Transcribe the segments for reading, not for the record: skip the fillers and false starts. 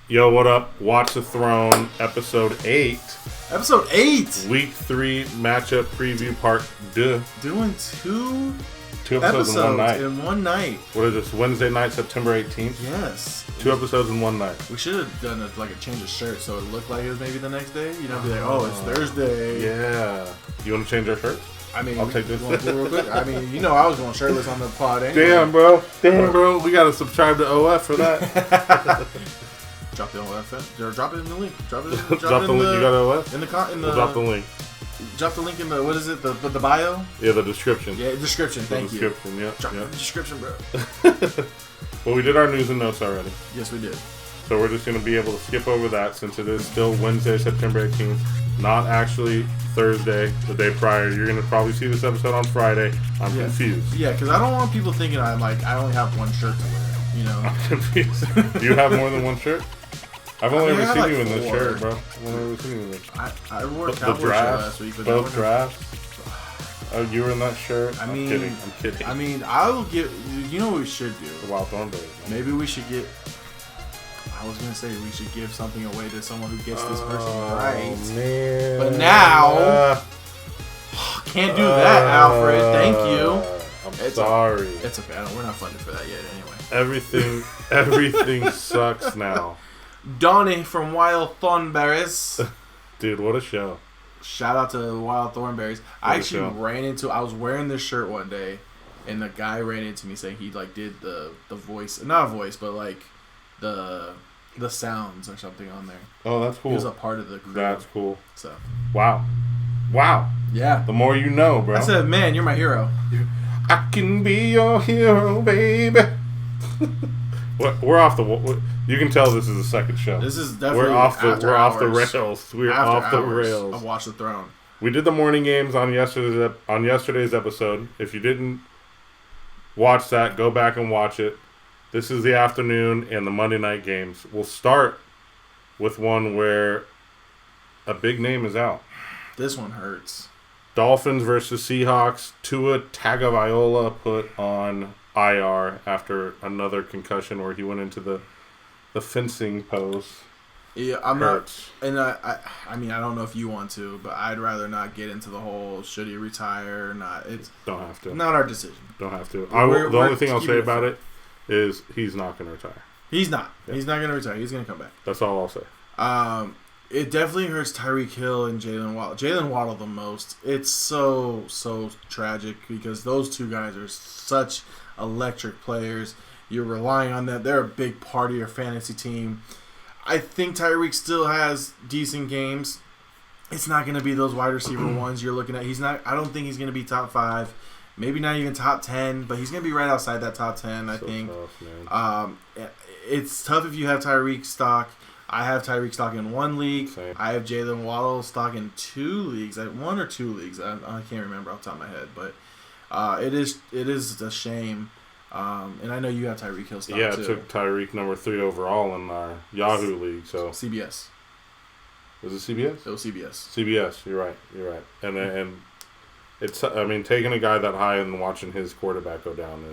Yo, what up? Watch the Throne, episode 8. Episode 8! Week 3 matchup preview part 2. Doing two episodes in one night. What is this, Wednesday night, September 18th? Yes. 2 episodes in one night. We should have done a change of shirt so it looked like it was maybe the next day. You know, be like, oh, it's Thursday. Yeah. You want to change our shirts? I mean, I'll take this. Real quick. I mean, you know, I was going shirtless on the pod anyway. Damn, bro. We got to subscribe to OF for that. Drop the OF. Or drop it in the link. Drop it. Drop the link. You got OF? We'll drop the link. Drop the link in the, what is it, the bio? Yeah, the description. Yeah, description. Thank you. Yeah. Drop the description, bro. Well, we did our news and notes already. Yes, we did. So we're just going to be able to skip over that since it is still Wednesday, September 18th. Not actually Thursday, the day prior. You're going to probably see this episode on Friday. I'm confused. Yeah, because I don't want people thinking I only have one shirt to wear. You know? I'm confused. Do you have more than one shirt? I've only ever seen you in this shirt, bro. I've only ever seen you in this. I wore a cowboy shirt last week. But both drafts? Oh, you were in that shirt? I'm kidding. I mean, I will get... You know what we should do? The Wild Thornberry. Maybe we should get... I was going to say we should give something away to someone who gets this person right. Man. But now... can't do that, Alfred. Thank you. I'm sorry. It's okay. We're not funded for that yet anyway. Everything sucks now. Donnie from Wild Thornberries. Dude, what a show. Shout out to Wild Thornberries. I was wearing this shirt one day, and the guy ran into me saying he did the voice, not a voice, but the sounds or something on there. Oh, that's cool. He was a part of the crew. That's cool. So. Wow. Yeah. The more you know, bro. I said, man, you're my hero. I can be your hero, baby. We're off the. You can tell this is the second show. This is definitely we're off the rails. We're off the rails. Of Watch the Throne. We did the morning games on yesterday's episode. If you didn't watch that, go back and watch it. This is the afternoon and the Monday night games. We'll start with one where a big name is out. This one hurts. Dolphins versus Seahawks. Tua Tagovailoa put on IR after another concussion where he went into the fencing pose. Yeah, I'm hurts. not, and I mean, I don't know if you want to, but I'd rather not get into the whole should he retire or not. It's don't have to. Not our decision. Don't have to. The only thing I'll say about it is he's not going to retire. He's not. Yeah. He's not going to retire. He's going to come back. That's all I'll say. It definitely hurts Tyreek Hill and Jalen Waddle. Jalen Waddle the most. It's so tragic because those two guys are such electric players. You're relying on them. They're a big part of your fantasy team. I think Tyreek still has decent games. It's not going to be those wide receiver ones you're looking at. I don't think he's going to be top 5. Maybe not even top 10, but he's going to be right outside that top 10, I think. Tough, man. It's tough if you have Tyreek stock. I have Tyreek stock in one league. Same. I have Jalen Waddle stock in 2 leagues. One or 2 leagues. I can't remember off the top of my head, but it is a shame. And I know you have Tyreek Hill stock too. Yeah, I took Tyreek number 3 overall in our Yahoo league. So CBS. Was it CBS? It was CBS. CBS. You're right. And it's, I mean, taking a guy that high and watching his quarterback go down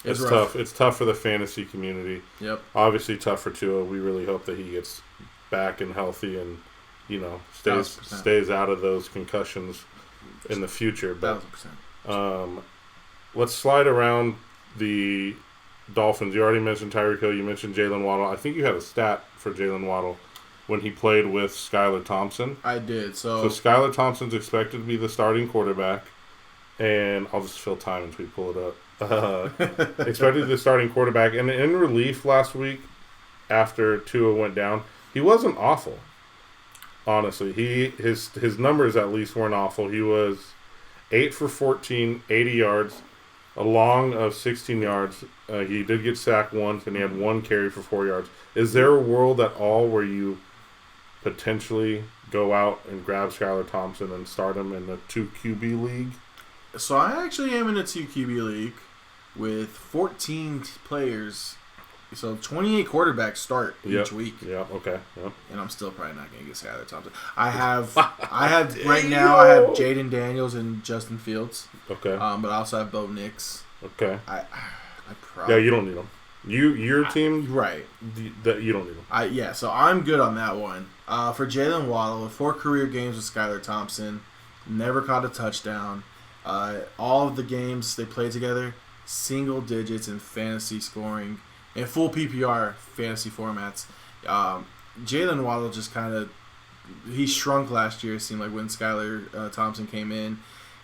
it's tough. It's tough for the fantasy community. Yep. Obviously tough for Tua. We really hope that he gets back and healthy and, stays out of those concussions in the future. But 1,000%. Let's slide around the Dolphins. You already mentioned Tyreek Hill. You mentioned Jalen Waddle. I think you had a stat for Jalen Waddle when he played with Skylar Thompson. I did. So Skylar Thompson's expected to be the starting quarterback. And I'll just fill time until we pull it up. Expected the starting quarterback. And in relief last week, after Tua went down, he wasn't awful. Honestly, his numbers at least weren't awful. He was 8 for 14, 80 yards, a long of 16 yards. He did get sacked once, and he had 1 carry for 4 yards. Is there a world at all where you potentially go out and grab Skylar Thompson and start him in a 2 QB league? So I actually am in a 2 QB league with 14 players. So 28 quarterbacks start each week. Yeah, okay. Yep. And I'm still probably not going to get Skylar Thompson. I have right now I have Jaden Daniels and Justin Fields. Okay. But I also have Bo Nix. Okay. I probably you don't need them. Your team, right? That you don't need them. So I'm good on that one. For Jalen Waddle, 4 career games with Skylar Thompson, never caught a touchdown. All of the games they played together, single digits in fantasy scoring, in full PPR fantasy formats. Jalen Waddle just he shrunk last year. It seemed like when Skylar Thompson came in,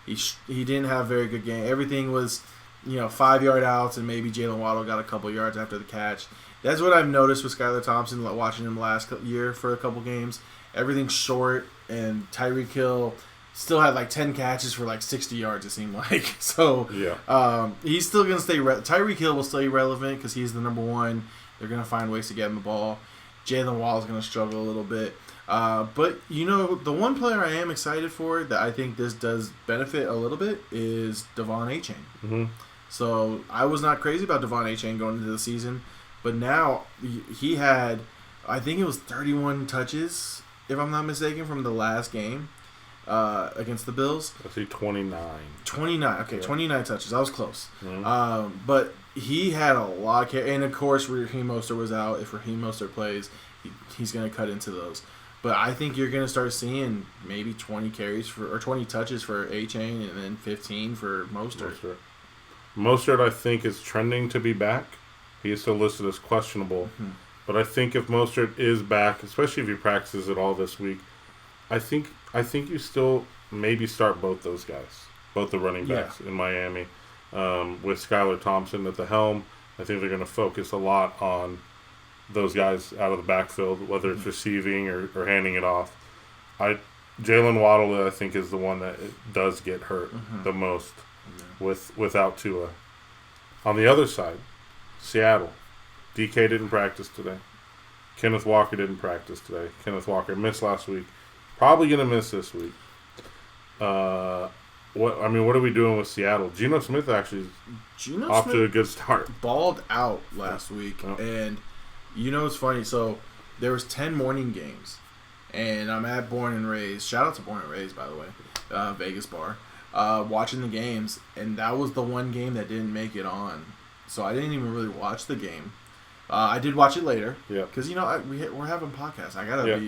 he didn't have a very good game. Everything was 5-yard outs, and maybe Jalen Waddle got a couple yards after the catch. That's what I've noticed with Skylar Thompson, watching him last year for a couple games. Everything's short, and Tyreek Hill still had 10 catches for 60 yards, it seemed like. So he's still going to stay Tyreek Hill will stay relevant because he's the number one. They're going to find ways to get him the ball. Jalen Waddle's going to struggle a little bit. But, the one player I am excited for that I think this does benefit a little bit is Devon Achane. Mm-hmm. So I was not crazy about Devon Achane going into the season. But now he had, I think it was 31 touches, if I'm not mistaken, from the last game against the Bills. I see 29. 29. Okay, 29 touches. I was close. Mm-hmm. But he had a lot of and of course, Raheem Mostert was out. If Raheem Mostert plays, he's going to cut into those. But I think you're going to start seeing maybe 20 carries or 20 touches for Achane and then 15 for Mostert. Mostert, I think, is trending to be back. He is still listed as questionable. Mm-hmm. But I think if Mostert is back, especially if he practices at all this week, I think you still maybe start both those guys, both the running backs in Miami. With Skylar Thompson at the helm, I think they're going to focus a lot on those guys out of the backfield, whether it's receiving or handing it off. Jalen Waddle, I think, is the one that does get hurt the most without Tua. On the other side, Seattle. DK didn't practice today. Kenneth Walker didn't practice today. Kenneth Walker missed last week. Probably going to miss this week. What are we doing with Seattle? Geno Smith actually off to a good start. Balled out last week. Oh. And it's funny. So there was 10 morning games. And I'm at Born and Raised. Shout out to Born and Raised, by the way. Vegas bar. Watching the games. And that was the one game that didn't make it on. So I didn't even really watch the game. I did watch it later. Yeah. Because we're having podcasts. I gotta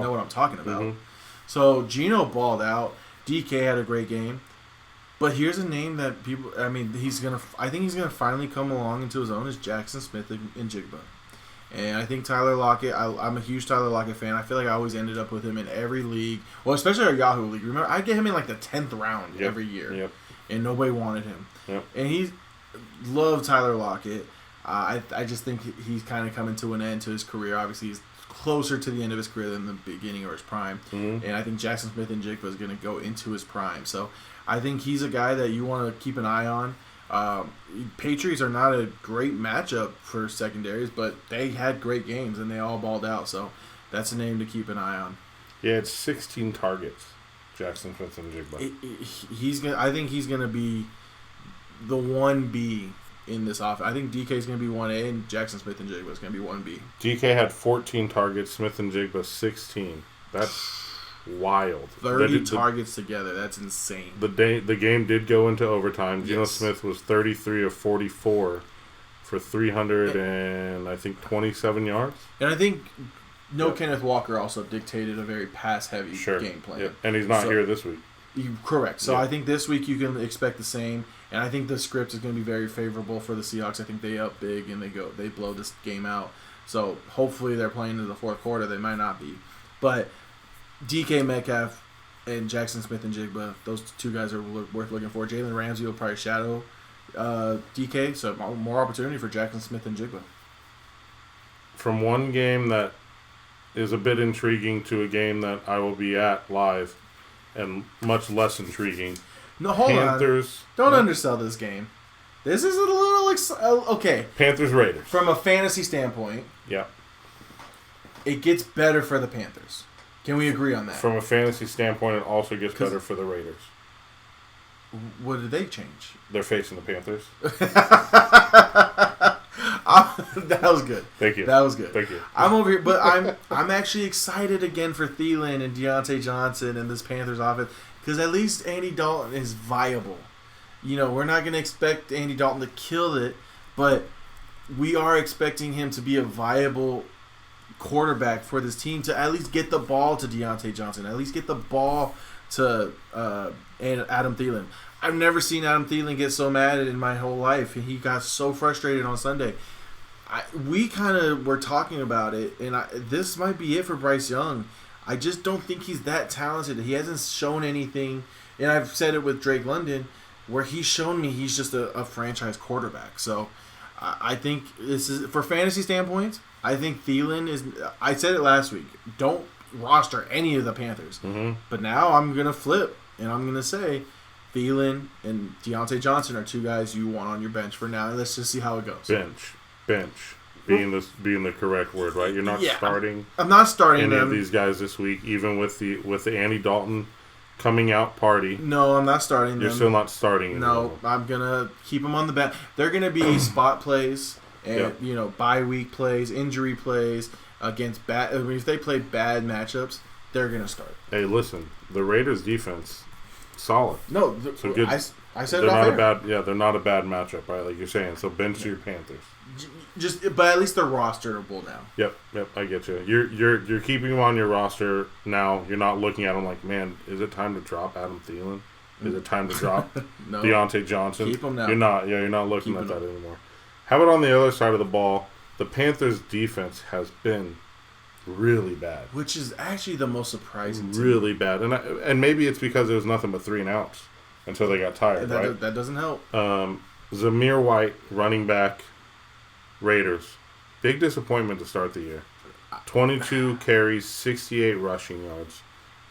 know what I'm talking about. Mm-hmm. So Geno balled out. DK had a great game. But here's a name that I think he's gonna finally come along into his own, is Jackson Smith and Jigba. And I think Tyler Lockett. I'm a huge Tyler Lockett fan. I feel like I always ended up with him in every league. Well, especially our Yahoo league. Remember, I get him in the 10th round every year. Yep. And nobody wanted him. Yep. And he loved Tyler Lockett. I just think he's kind of coming to an end to his career. Obviously, he's closer to the end of his career than the beginning or his prime. Mm-hmm. And I think Jackson Smith and Jigba is going to go into his prime. So I think he's a guy that you want to keep an eye on. Patriots are not a great matchup for secondaries, but they had great games and they all balled out. So that's a name to keep an eye on. Yeah, it's 16 targets. Jackson Smith and Jigba. I think he's going to be the 1B in this offense. I think DK is going to be 1A and Jackson Smith and Jigba is going to be 1B. DK had 14 targets, Smith and Jigba 16. That's wild. 30 targets together. That's insane. The game did go into overtime. Yes. Geno Smith was 33 of 44 for 300 and I think 27 yards. And I think Kenneth Walker also dictated a very pass-heavy game plan. Yep. And he's not here this week. Correct. So I think this week you can expect the same. And I think the script is going to be very favorable for the Seahawks. I think they up big and they blow this game out. So hopefully they're playing into the fourth quarter. They might not be. But DK Metcalf and Jackson Smith and Jigba, those two guys are worth looking for. Jalen Ramsey will probably shadow DK. So more opportunity for Jackson Smith and Jigba. From one game that is a bit intriguing to a game that I will be at live and much less intriguing. No, hold Panthers, on. Don't undersell this game. This is a little okay. Panthers Raiders. From a fantasy standpoint, it gets better for the Panthers. Can we agree on that? From a fantasy standpoint, it also gets better for the Raiders. What did they change? They're facing the Panthers. That was good. Thank you. That was good. Thank you. I'm over here, but I'm actually excited again for Thielen and Deontay Johnson and this Panthers offense because at least Andy Dalton is viable. We're not going to expect Andy Dalton to kill it, but we are expecting him to be a viable quarterback for this team, to at least get the ball to Deontay Johnson, at least get the ball to and Adam Thielen. I've never seen Adam Thielen get so mad in my whole life, and he got so frustrated on Sunday. We kind of were talking about it, and this might be it for Bryce Young. I just don't think he's that talented. He hasn't shown anything, and I've said it with Drake London, where he's shown me he's just a franchise quarterback. So I think this is, for fantasy standpoint, I think Thielen is, I said it last week, don't roster any of the Panthers. Mm-hmm. But now I'm going to flip, and I'm going to say Thielen and Deontay Johnson are two guys you want on your bench for now. Let's just see how it goes. Bench. Being the correct word, right? You're not starting. I'm not starting any them. of these guys this week, even with the Andy Dalton coming out party. No, I'm not starting them. You're still not starting. No, I'm gonna keep them on the bench. They're gonna be spot plays and bye week plays, injury plays against bad. I mean, if they play bad matchups, they're gonna start. Hey, listen, the Raiders' defense, solid. No, so good. I said they're not a bad. Yeah, they're not a bad matchup, right? Like you're saying. So bench your Panthers. But at least they're rosterable now. Yep, I get you. You're keeping them on your roster now. You're not looking at them like, man, is it time to drop Adam Thielen? Is it time to drop No. Deontay Johnson? Keep them now. You're not looking at that anymore. How about on the other side of the ball? The Panthers' defense has been really bad, which is actually the most surprising. Really bad, and maybe it's because there was nothing but 3 and outs until they got tired. Right? That doesn't help. Jamaar White, running back. Raiders, big disappointment to start the year. 22 carries, 68 rushing yards,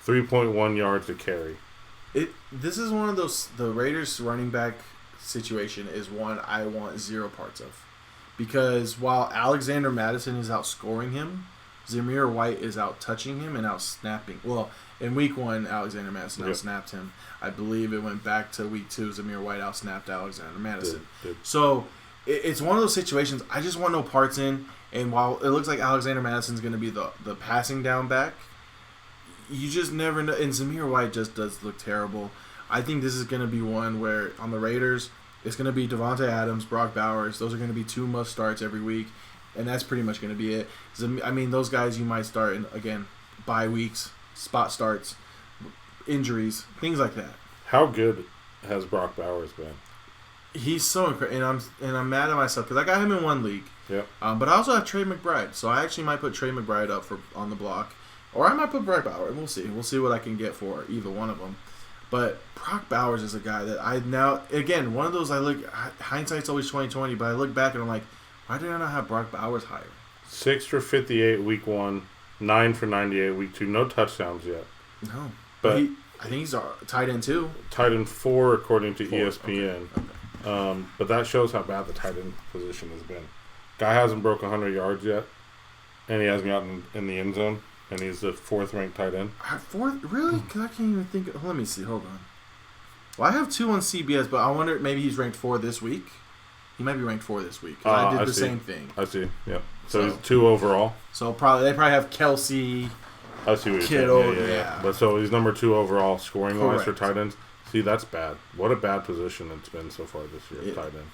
3.1 yards a carry. This is one of those, the Raiders running back situation is one I want zero parts of. Because while Alexander Mattison is outscoring him, Jamaar White is out touching him and out snapping. Well, in week 1, Alexander Mattison out snapped him. I believe it went back to week 2, Jamaar White out snapped Alexander Mattison. So it's one of those situations I just want no parts in. And while it looks like Alexander Madison's going to be the passing down back, you just never know. And Jamaar White just does look terrible. I think this is going to be one where on the Raiders, it's going to be Devontae Adams, Brock Bowers. Those are going to be 2 must starts every week. And that's pretty much going to be it. I mean, those guys you might start in, again, bye weeks, spot starts, injuries, things like that. How good has Brock Bowers been? He's so incredible, and I'm mad at myself because I got him in 1 league. Yep. But I also have Trey McBride, so I actually might put Trey McBride up on the block, or I might put Brock Bowers. We'll see. We'll see what I can get for either one of them. But Brock Bowers is a guy that I now, again, one of those I look. Hindsight's always 20/20, but I look back and I'm like, why did I not have Brock Bowers higher? 6 for 58 week 1, 9 for 98 week 2. No touchdowns yet. No, but I think he's tight end 2. Tight end 4 according to ESPN. Okay. But that shows how bad the tight end position has been. Guy hasn't broken 100 yards yet, and he hasn't gotten in the end zone, and he's the 4th ranked tight end. 4th? Really? Because I can't even think. Let me see. Hold on. Well, I have 2 on CBS, but I wonder maybe he's ranked 4 this week. He might be ranked 4 this week. I did the same thing. I see. Yep. So he's 2 overall. So they probably have Kelsey. I see what you're Kittle, saying. Yeah. But so he's number 2 overall scoring wise for tight ends. See, that's bad. What a bad position it's been so far this year, tight end.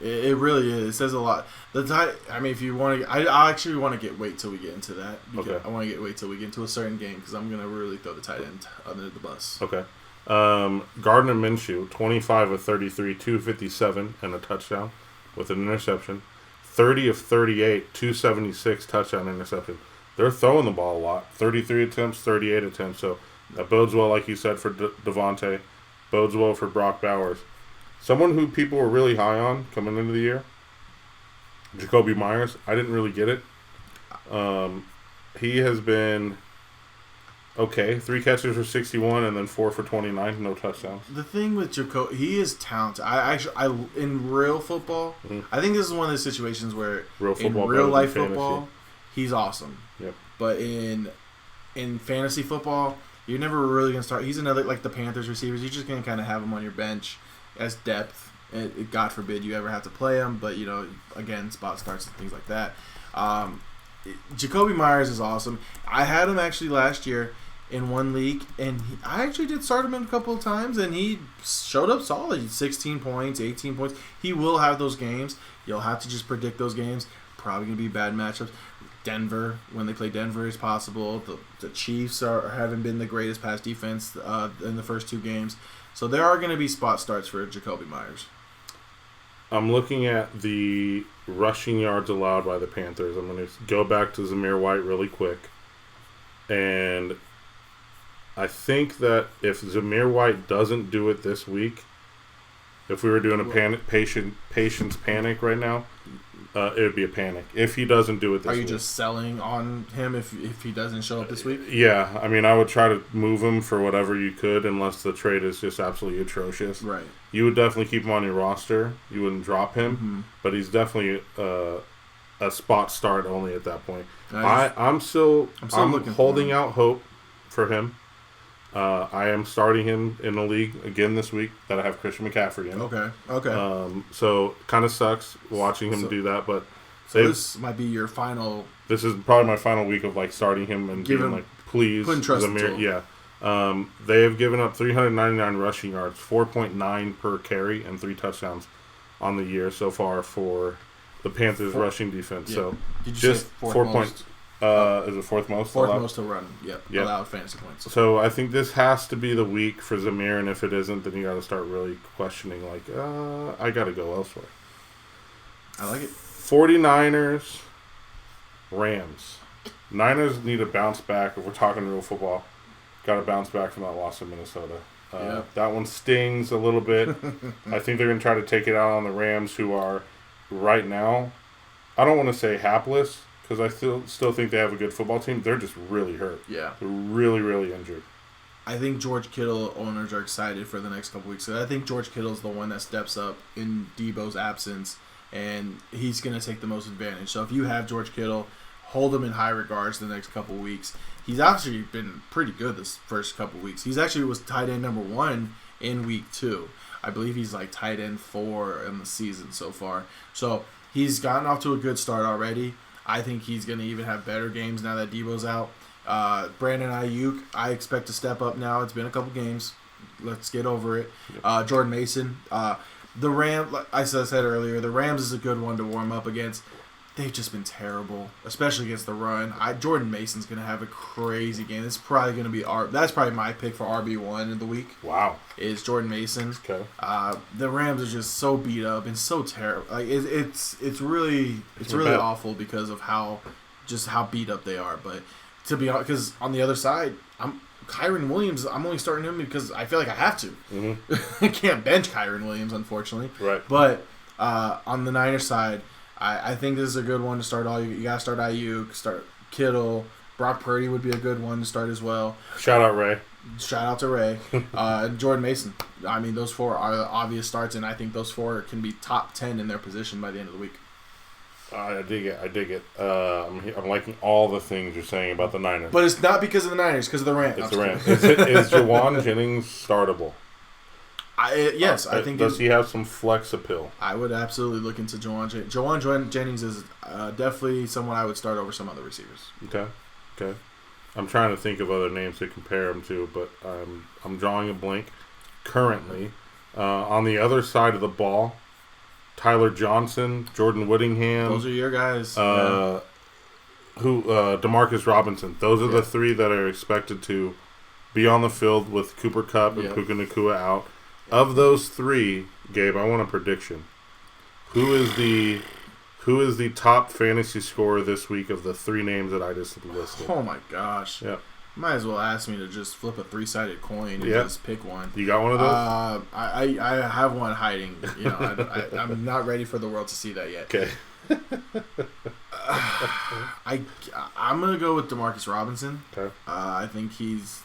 It really is. It says a lot. I mean, if you want to, I actually want to wait till we get into that. Okay. I want to wait till we get into a certain game because I'm gonna really throw the tight end under the bus. Okay. Gardner Minshew, 25 of 33, 257 and a touchdown with an interception. 30 of 38, 276 touchdown interception. They're throwing the ball a lot. 33 attempts, 38 attempts. So that bodes well, like you said, for Devontae. Bodes well for Brock Bowers. Someone who people were really high on coming into the year, Jacoby Myers. I didn't really get it. He has been okay. 3 catches for 61 and then 4 for 29. No touchdowns. The thing with Jacoby, he is talented. I in real football, I think this is one of those situations where in real life football, he's awesome. Yep. But in fantasy football, you're never really going to start. He's another, like the Panthers receivers. You're just going to kind of have him on your bench as depth. God forbid you ever have to play him, but, again, spot starts and things like that. Jacoby Myers is awesome. I had him actually last year, in one league, and I actually did start him in a couple of times, and he showed up solid. 16 points, 18 points. He will have those games. You'll have to just predict those games. Probably going to be bad matchups. Denver, when they play Denver, is possible. The Chiefs haven't been the greatest pass defense in the first 2 games. So there are going to be spot starts for Jacoby Myers. I'm looking at the rushing yards allowed by the Panthers. I'm going to go back to Zamir White really quick. And I think that if Zamir White doesn't do it this week, if we were doing a patience panic right now, it would be a panic. If he doesn't do it this week. Are you just selling on him if he doesn't show up this week? Yeah. I mean, I would try to move him for whatever you could unless the trade is just absolutely atrocious. Right. You would definitely keep him on your roster. You wouldn't drop him. But he's definitely a spot start only at that point. I'm holding out hope for him. I am starting him in a league again this week that I have Christian McCaffrey in. Okay. So kind of sucks watching him do that, but this might be your final. This is probably my final week of starting him and being please, Zamir. Yeah. They have given up 399 rushing yards, 4.9 per carry, and 3 touchdowns on the year so far for the Panthers rushing defense. Yeah. So did you say 4 points? Is it fourth most? Fourth most to run. Yep. Allowed fantasy points. So I think this has to be the week for Zamir, and if it isn't, then you got to start really questioning. I got to go elsewhere. I like it. 49ers, Rams. Niners need to bounce back. If we're talking real football, got to bounce back from that loss in Minnesota. That one stings a little bit. I think they're going to try to take it out on the Rams, who are right now, I don't want to say hapless, because I still think they have a good football team. They're just really hurt. Yeah. They're really, really injured. I think George Kittle owners are excited for the next couple weeks. I think George Kittle's the one that steps up in Debo's absence, and he's going to take the most advantage. So if you have George Kittle, hold him in high regards the next couple weeks. He's actually been pretty good this first couple weeks. He's actually was tight end number 1 in week 2. I believe he's tight end 4 in the season so far. So he's gotten off to a good start already. I think he's going to even have better games now that Debo's out. Brandon Ayuk, I expect to step up now. It's been a couple games. Let's get over it. Jordan Mason. The Rams, as I said earlier, the Rams is a good one to warm up against. They've just been terrible, especially against the run. Jordan Mason's going to have a crazy game. It's probably going to be that's probably my pick for RB1 of the week. Wow. Is Jordan Mason. Okay. The Rams are just so beat up and so terrible. It's really awful because of how beat up they are. But to be honest, because on the other side, Kyren Williams, I'm only starting him because I feel like I have to. Mm-hmm. I can't bench Kyren Williams, unfortunately. Right. But on the Niners side, I think this is a good one to start all. You got to start Ayuk, start Kittle. Brock Purdy would be a good one to start as well. Shout out Ray. Shout out to Ray. Jordan Mason. I mean, those 4 are the obvious starts, and I think those 4 can be top 10 in their position by the end of the week. I dig it. I'm liking all the things you're saying about the Niners. But it's not because of the Niners, because of the Rams. It's the Rams. Is Jawan Jennings startable? Yes, I think. Does he have some flex appeal? I would absolutely look into Jawan Jennings. Jawan Jennings is definitely someone I would start over some other receivers. Okay. I'm trying to think of other names to compare him to, but I'm drawing a blank currently. On the other side of the ball, Tyler Johnson, Jordan Whittingham. Those are your guys. Demarcus Robinson. Those are the 3 that are expected to be on the field with Cooper Kupp and Puka Nacua out. Of those 3, Gabe, I want a prediction. Who is the top fantasy scorer this week of the 3 names that I just listed? Oh my gosh. Yep. Might as well ask me to just flip a 3-sided coin and just pick one. You got one of those? I have one hiding. I'm not ready for the world to see that yet. Okay. I'm gonna go with Demarcus Robinson. Okay. I think he's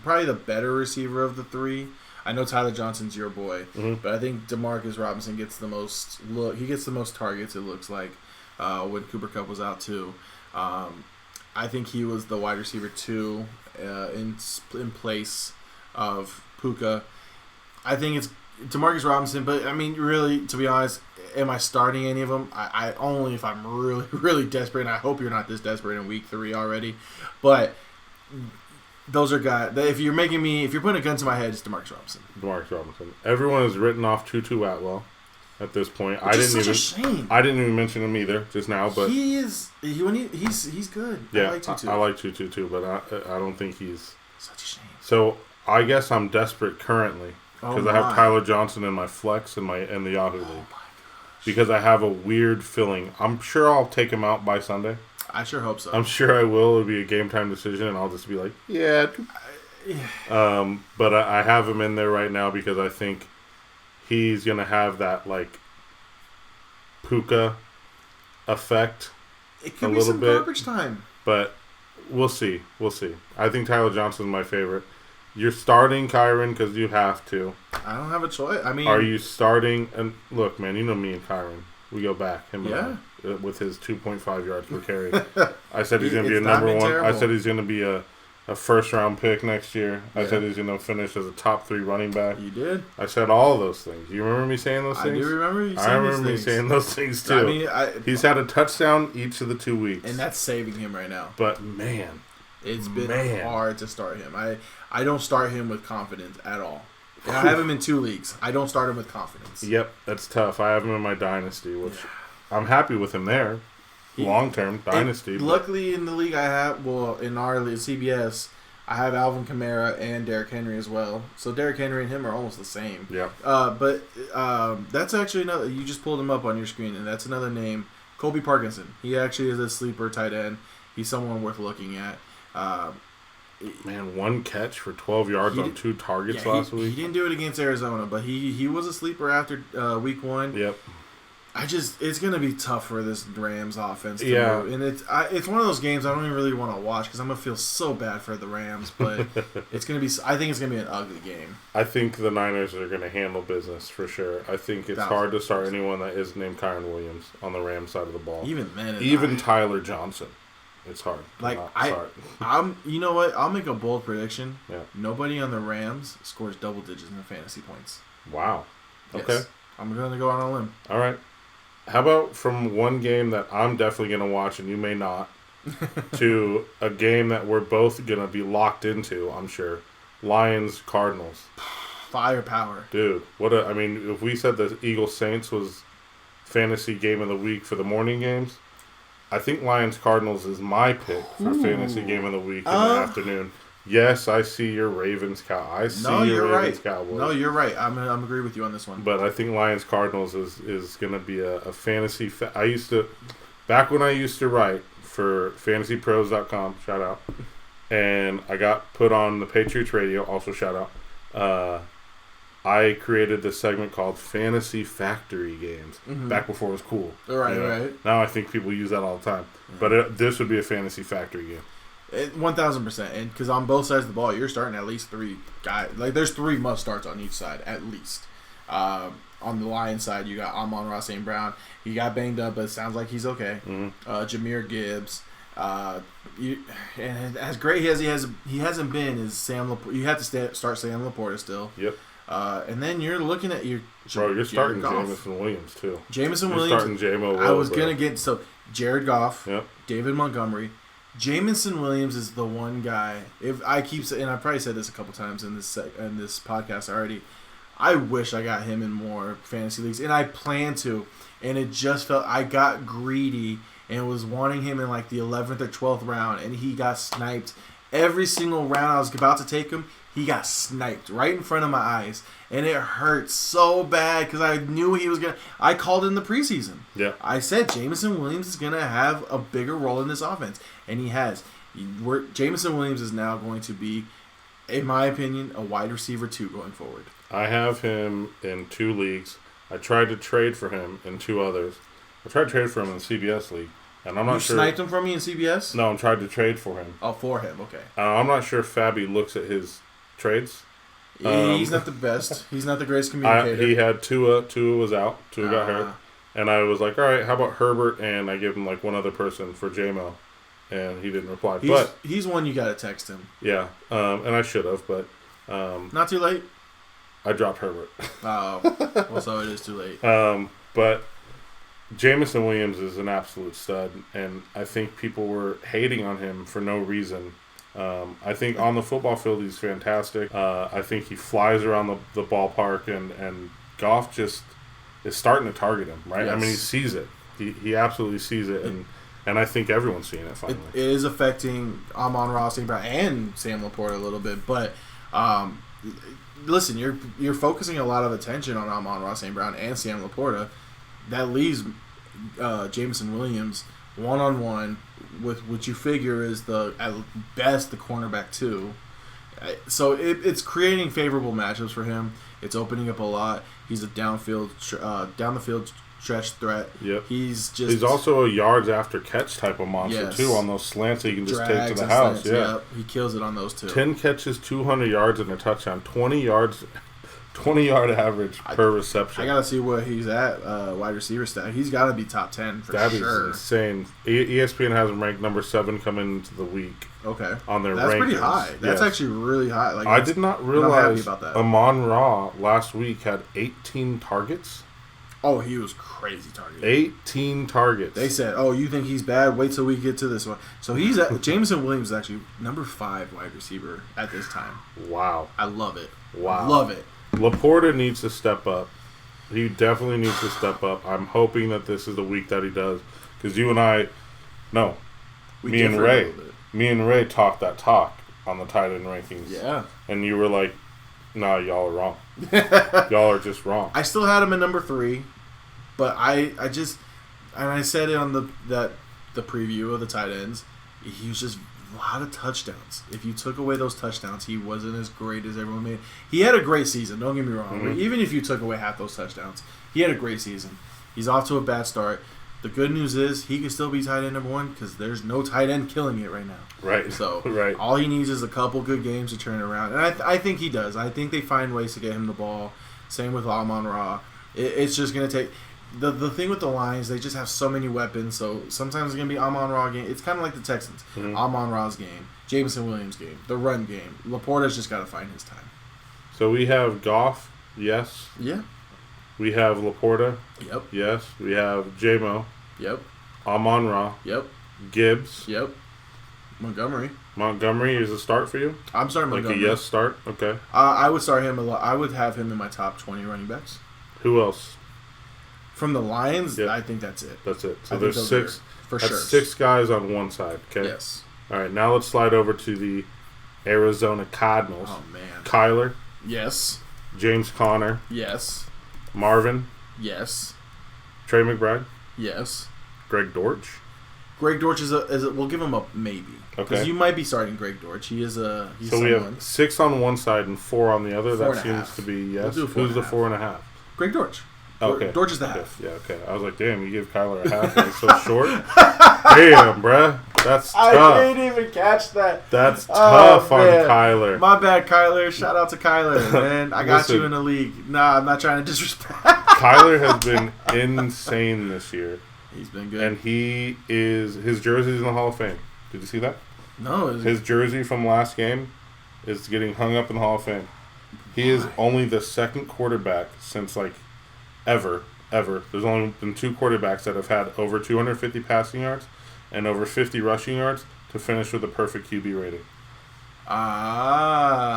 probably the better receiver of the 3. I know Tyler Johnson's your boy, but I think Demarcus Robinson gets the most look. He gets the most targets. It looks like when Cooper Kupp was out too. I think he was the wide receiver 2 in place of Puka. I think it's Demarcus Robinson, but I mean, really, to be honest, am I starting any of them? I only if I'm really, really desperate, and I hope you're not this desperate in week 3 already. But those are guys. If you're putting a gun to my head, it's Demarcus Robinson. Demarcus Robinson. Everyone has written off Tutu Atwell at this point. Which is such a shame. I didn't even mention him either just now, but he's good. Yeah, I like Tutu. I like Tutu too, but I don't think he's such a shame. So I guess I'm desperate currently because I have Tyler Johnson in my flex in the Yahoo league. Because I have a weird feeling. I'm sure I'll take him out by Sunday. I sure hope so. I'm sure I will. It'll be a game time decision, and I'll just be like, yeah. But I have him in there right now because I think he's going to have that, like, Puka effect. It could be some garbage time. But we'll see. We'll see. I think Tyler Johnson's my favorite. You're starting Kyron because you have to. I don't have a choice. I mean, are you starting? And look, man, you know me and Kyron. We go back. Him and I, with his 2.5 yards per carry. I said he's going to be a number one. Terrible. I said he's going to be a first round pick next year. I said he's going to finish as a top 3 running back. You did. I said all those things. You remember me saying those things? I do remember you saying those things. me saying those things too. I mean, he's had a touchdown each of the 2 weeks, and that's saving him right now. But man. It's been hard to start him. I don't start him with confidence at all. And I have him in 2 leagues. I don't start him with confidence. Yep, that's tough. I have him in my dynasty, which I'm happy with him there. Long-term dynasty. Luckily, in the league I have, in our league, CBS, I have Alvin Kamara and Derrick Henry as well. So Derrick Henry and him are almost the same. Yeah. But that's actually another. You just pulled him up on your screen, and that's another name. Colby Parkinson. He actually is a sleeper tight end. He's someone worth looking at. Man, 1 catch for 12 yards on 2 targets last week. He didn't do it against Arizona, but he was a sleeper after week 1. Yep. It's going to be tough for this Rams offense to move. And it's one of those games I don't even really want to watch because I'm going to feel so bad for the Rams, but I think it's going to be an ugly game. I think the Niners are going to handle business for sure. I think it's hard to start anyone that is named Kyron Williams on the Rams side of the ball. Even Tyler Johnson. It's hard. You know what? I'll make a bold prediction. Yeah. Nobody on the Rams scores double digits in fantasy points. Wow. Okay. Yes. I'm going to go on a limb. All right. How about from one game that I'm definitely going to watch and you may not, to a game that we're both going to be locked into, I'm sure. Lions Cardinals. Firepower. Dude, if we said the Eagles Saints was fantasy game of the week for the morning games, I think Lions Cardinals is my pick for fantasy game of the week in the afternoon. Yes, I see your Ravens Cowboys. Cowboys. No, you're right. I'm agree with you on this one. But I think Lions Cardinals is going to be a fantasy. Back when I used to write for fantasypros.com, shout out, and I got put on the Patriots Radio, also shout out. I created this segment called Fantasy Factory Games back before it was cool. Right. Now I think people use that all the time. But this would be a Fantasy Factory game. 1,000%. And because on both sides of the ball, you're starting at least 3 guys. Like, there's 3 must starts on each side, at least. On the Lions side, you got Amon-Ra St. Brown. He got banged up, but it sounds like he's okay. Jahmyr Gibbs. And as great as he hasn't been, is Sam Laporta. You have to start Sam Laporta still. Yep. And then you're looking at you're starting Jameson Williams too. Jameson Williams. Starting J-Mo. I was gonna get Jared Goff. Yep. David Montgomery. Jameson Williams is the one guy. If I keep and I probably said this a couple times in this podcast already. I wish I got him in more fantasy leagues, and I plan to. And it just felt I got greedy and was wanting him in like the 11th or 12th round, and he got sniped every single round I was about to take him. He got sniped right in front of my eyes, and it hurt so bad because I knew he was gonna. I called in the preseason. Yeah, I said Jameson Williams is gonna have a bigger role in this offense, and he has. Jameson Williams is now going to be, in my opinion, a wide receiver 2 going forward. I have him in 2 leagues. I tried to trade for him in 2 others. I tried to trade for him in the CBS league, and I'm not sure. You sniped him from me in CBS? No, I'm trying to trade for him. Oh, for him, okay. I'm not sure if Fabby looks at his trades. He's not the best. He's not the greatest communicator. He had Tua. Tua was out. Tua got hurt. And I was like, all right, how about Herbert? And I gave him like one other person for J-Mo. And he didn't reply. He's one you got to text him. Yeah. And I should have, but... not too late? I dropped Herbert. Oh. Well, so it is too late. But Jameson Williams is an absolute stud. And I think people were hating on him for no reason I think on the football field he's fantastic. I think he flies around the ballpark, and Goff just is starting to target him, right? Yes. I mean, he sees it. He absolutely sees it, and I think everyone's seeing it finally. It is affecting Amon-Ra St. Brown and Sam Laporta a little bit, but listen, you're focusing a lot of attention on Amon-Ra St. Brown and Sam Laporta. That leaves Jameson Williams one-on-one with what you figure is at best the cornerback 2. So it's creating favorable matchups for him. It's opening up a lot. He's a down the field stretch threat. Yep. He's also a yards after catch type of monster too on those slants that you can just take to the house. Slants, yeah. He kills it on those too. 10 catches, 200 yards and a touchdown, 20-yard average per reception. I gotta see where he's at wide receiver stat. He's got to be top 10 for sure. That is insane. ESPN has him ranked number 7 coming into the week. Okay, on their that's rankings. Pretty high. That's actually really high. Like I did not realize Amon-Ra last week had 18 targets. Oh, he was crazy targeted. 18 targets. They said, "Oh, you think he's bad? Wait till we get to this one." So he's Jameson Williams is actually number 5 wide receiver at this time. Wow, I love it. Wow, love it. Laporta needs to step up. He definitely needs to step up. I'm hoping that this is the week that he does, because you and I, me and Ray talked that talk on the tight end rankings. Yeah, and you were like, "Nah, y'all are wrong. Y'all are just wrong." I still had him in number 3. But I said it on the preview of the tight ends, he was just a lot of touchdowns. If you took away those touchdowns, he wasn't as great as everyone made. He had a great season, don't get me wrong. Mm-hmm. Even if you took away half those touchdowns, he had a great season. He's off to a bad start. The good news is he can still be tight end number 1 because there's no tight end killing it right now. Right. So right. All he needs is a couple good games to turn it around. And I think he does. I think they find ways to get him the ball. Same with Amon-Ra. It's just going to take... The thing with the Lions, they just have so many weapons, so sometimes it's going to be Amon-Ra game. It's kind of like the Texans. Mm-hmm. Amon-Ra's game, Jameson Williams' game, the run game. Laporta's just got to find his time. So we have Goff, yes. Yeah. We have Laporta. Yep. Yes. We have J-Mo. Yep. Amon-Ra. Yep. Gibbs. Yep. Montgomery is a start for you? I'm starting Montgomery. Like a yes start? Okay. I would start him a lot. I would have him in my top 20 running backs. Who else? From the Lions, yep. I think that's it. That's it. So there's 6. For sure. 6 guys on one side, okay? Yes. All right, now let's slide over to the Arizona Cardinals. Oh, man. Kyler. Yes. James Conner. Yes. Marvin. Yes. Trey McBride. Yes. Greg Dortch. Greg Dortch is a we'll give him a maybe. Okay. Because you might be starting Greg Dortch. He's so someone. We have 6 on one side and 4 on the other. That seems to be yes. We'll Who's the 4.5? Greg Dortch. Okay. Dortch is the half. Yeah, okay. I was like, damn, you give Kyler a half and he's so short? Damn, bruh. That's tough. I didn't even catch that. That's tough on Kyler. My bad, Kyler. Shout out to Kyler, man. I got you in the league. Nah, I'm not trying to disrespect. Kyler has been insane this year. He's been good. And his jersey's in the Hall of Fame. Did you see that? No. His jersey from last game is getting hung up in the Hall of Fame. He is only the second quarterback since, ever. There's only been 2 quarterbacks that have had over 250 passing yards and over 50 rushing yards to finish with a perfect QB rating.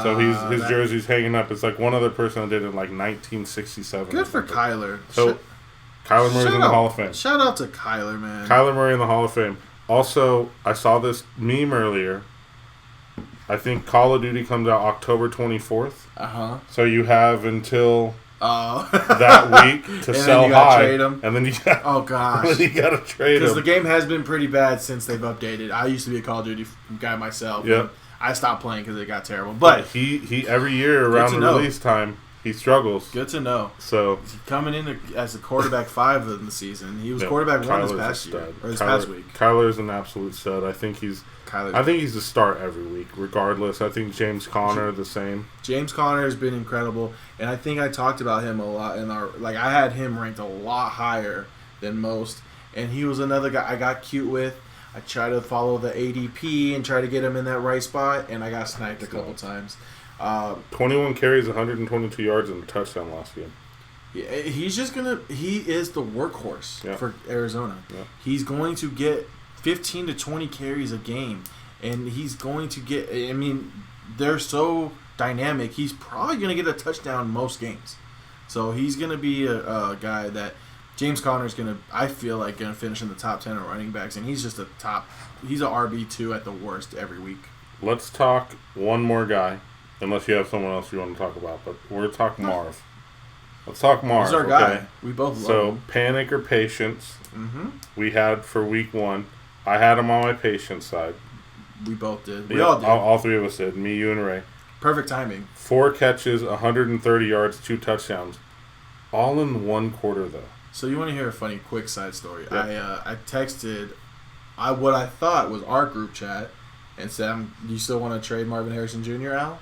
So his jersey's hanging up. It's like one other person that did it in 1967. Good for Kyler. So Kyler Murray's in the Hall of Fame. Shout out to Kyler, man. Kyler Murray in the Hall of Fame. Also, I saw this meme earlier. I think Call of Duty comes out October 24th. Uh-huh. So you have until that week to sell high. Trade him. And then you got oh gosh. And then you got to trade him. Because the game has been pretty bad since they've updated. I used to be a Call of Duty guy myself. Yep. I stopped playing because it got terrible. But he every year around the release time, he struggles. Good to know. So coming in as a quarterback 5 in the season, he was quarterback 1 this past year or this past week. Kyler's an absolute stud. I think he's the start every week, regardless. I think James Conner the same. James Conner has been incredible, and I think I talked about him a lot in our I had him ranked a lot higher than most, and he was another guy I got cute with. I tried to follow the ADP and try to get him in that right spot, and I got sniped a couple times. 21 carries, 122 yards, and a touchdown last game. He is the workhorse for Arizona. Yeah. He's going to get 15 to 20 carries a game, and he's going to get. I mean, they're so dynamic. He's probably going to get a touchdown most games. So he's going to be a guy that James Conner's going to, I feel like, going to finish in the top 10 of running backs, and he's just he's an RB2 at the worst every week. Let's talk one more guy, unless you have someone else you want to talk about, but we're going to talk Marv. Let's talk Marv. He's our guy. We both love him. So, panic or patience, Mm-hmm. we had for week 1. I had him on my patience side. We both did. We all did. All three of us did. Me, you, and Ray. Perfect timing. 4 catches, 130 yards, 2 touchdowns. All in 1 quarter, though. So you want to hear a funny, quick side story? Yeah. I texted what I thought was our group chat and said, "Do you still want to trade Marvin Harrison Jr., Al?"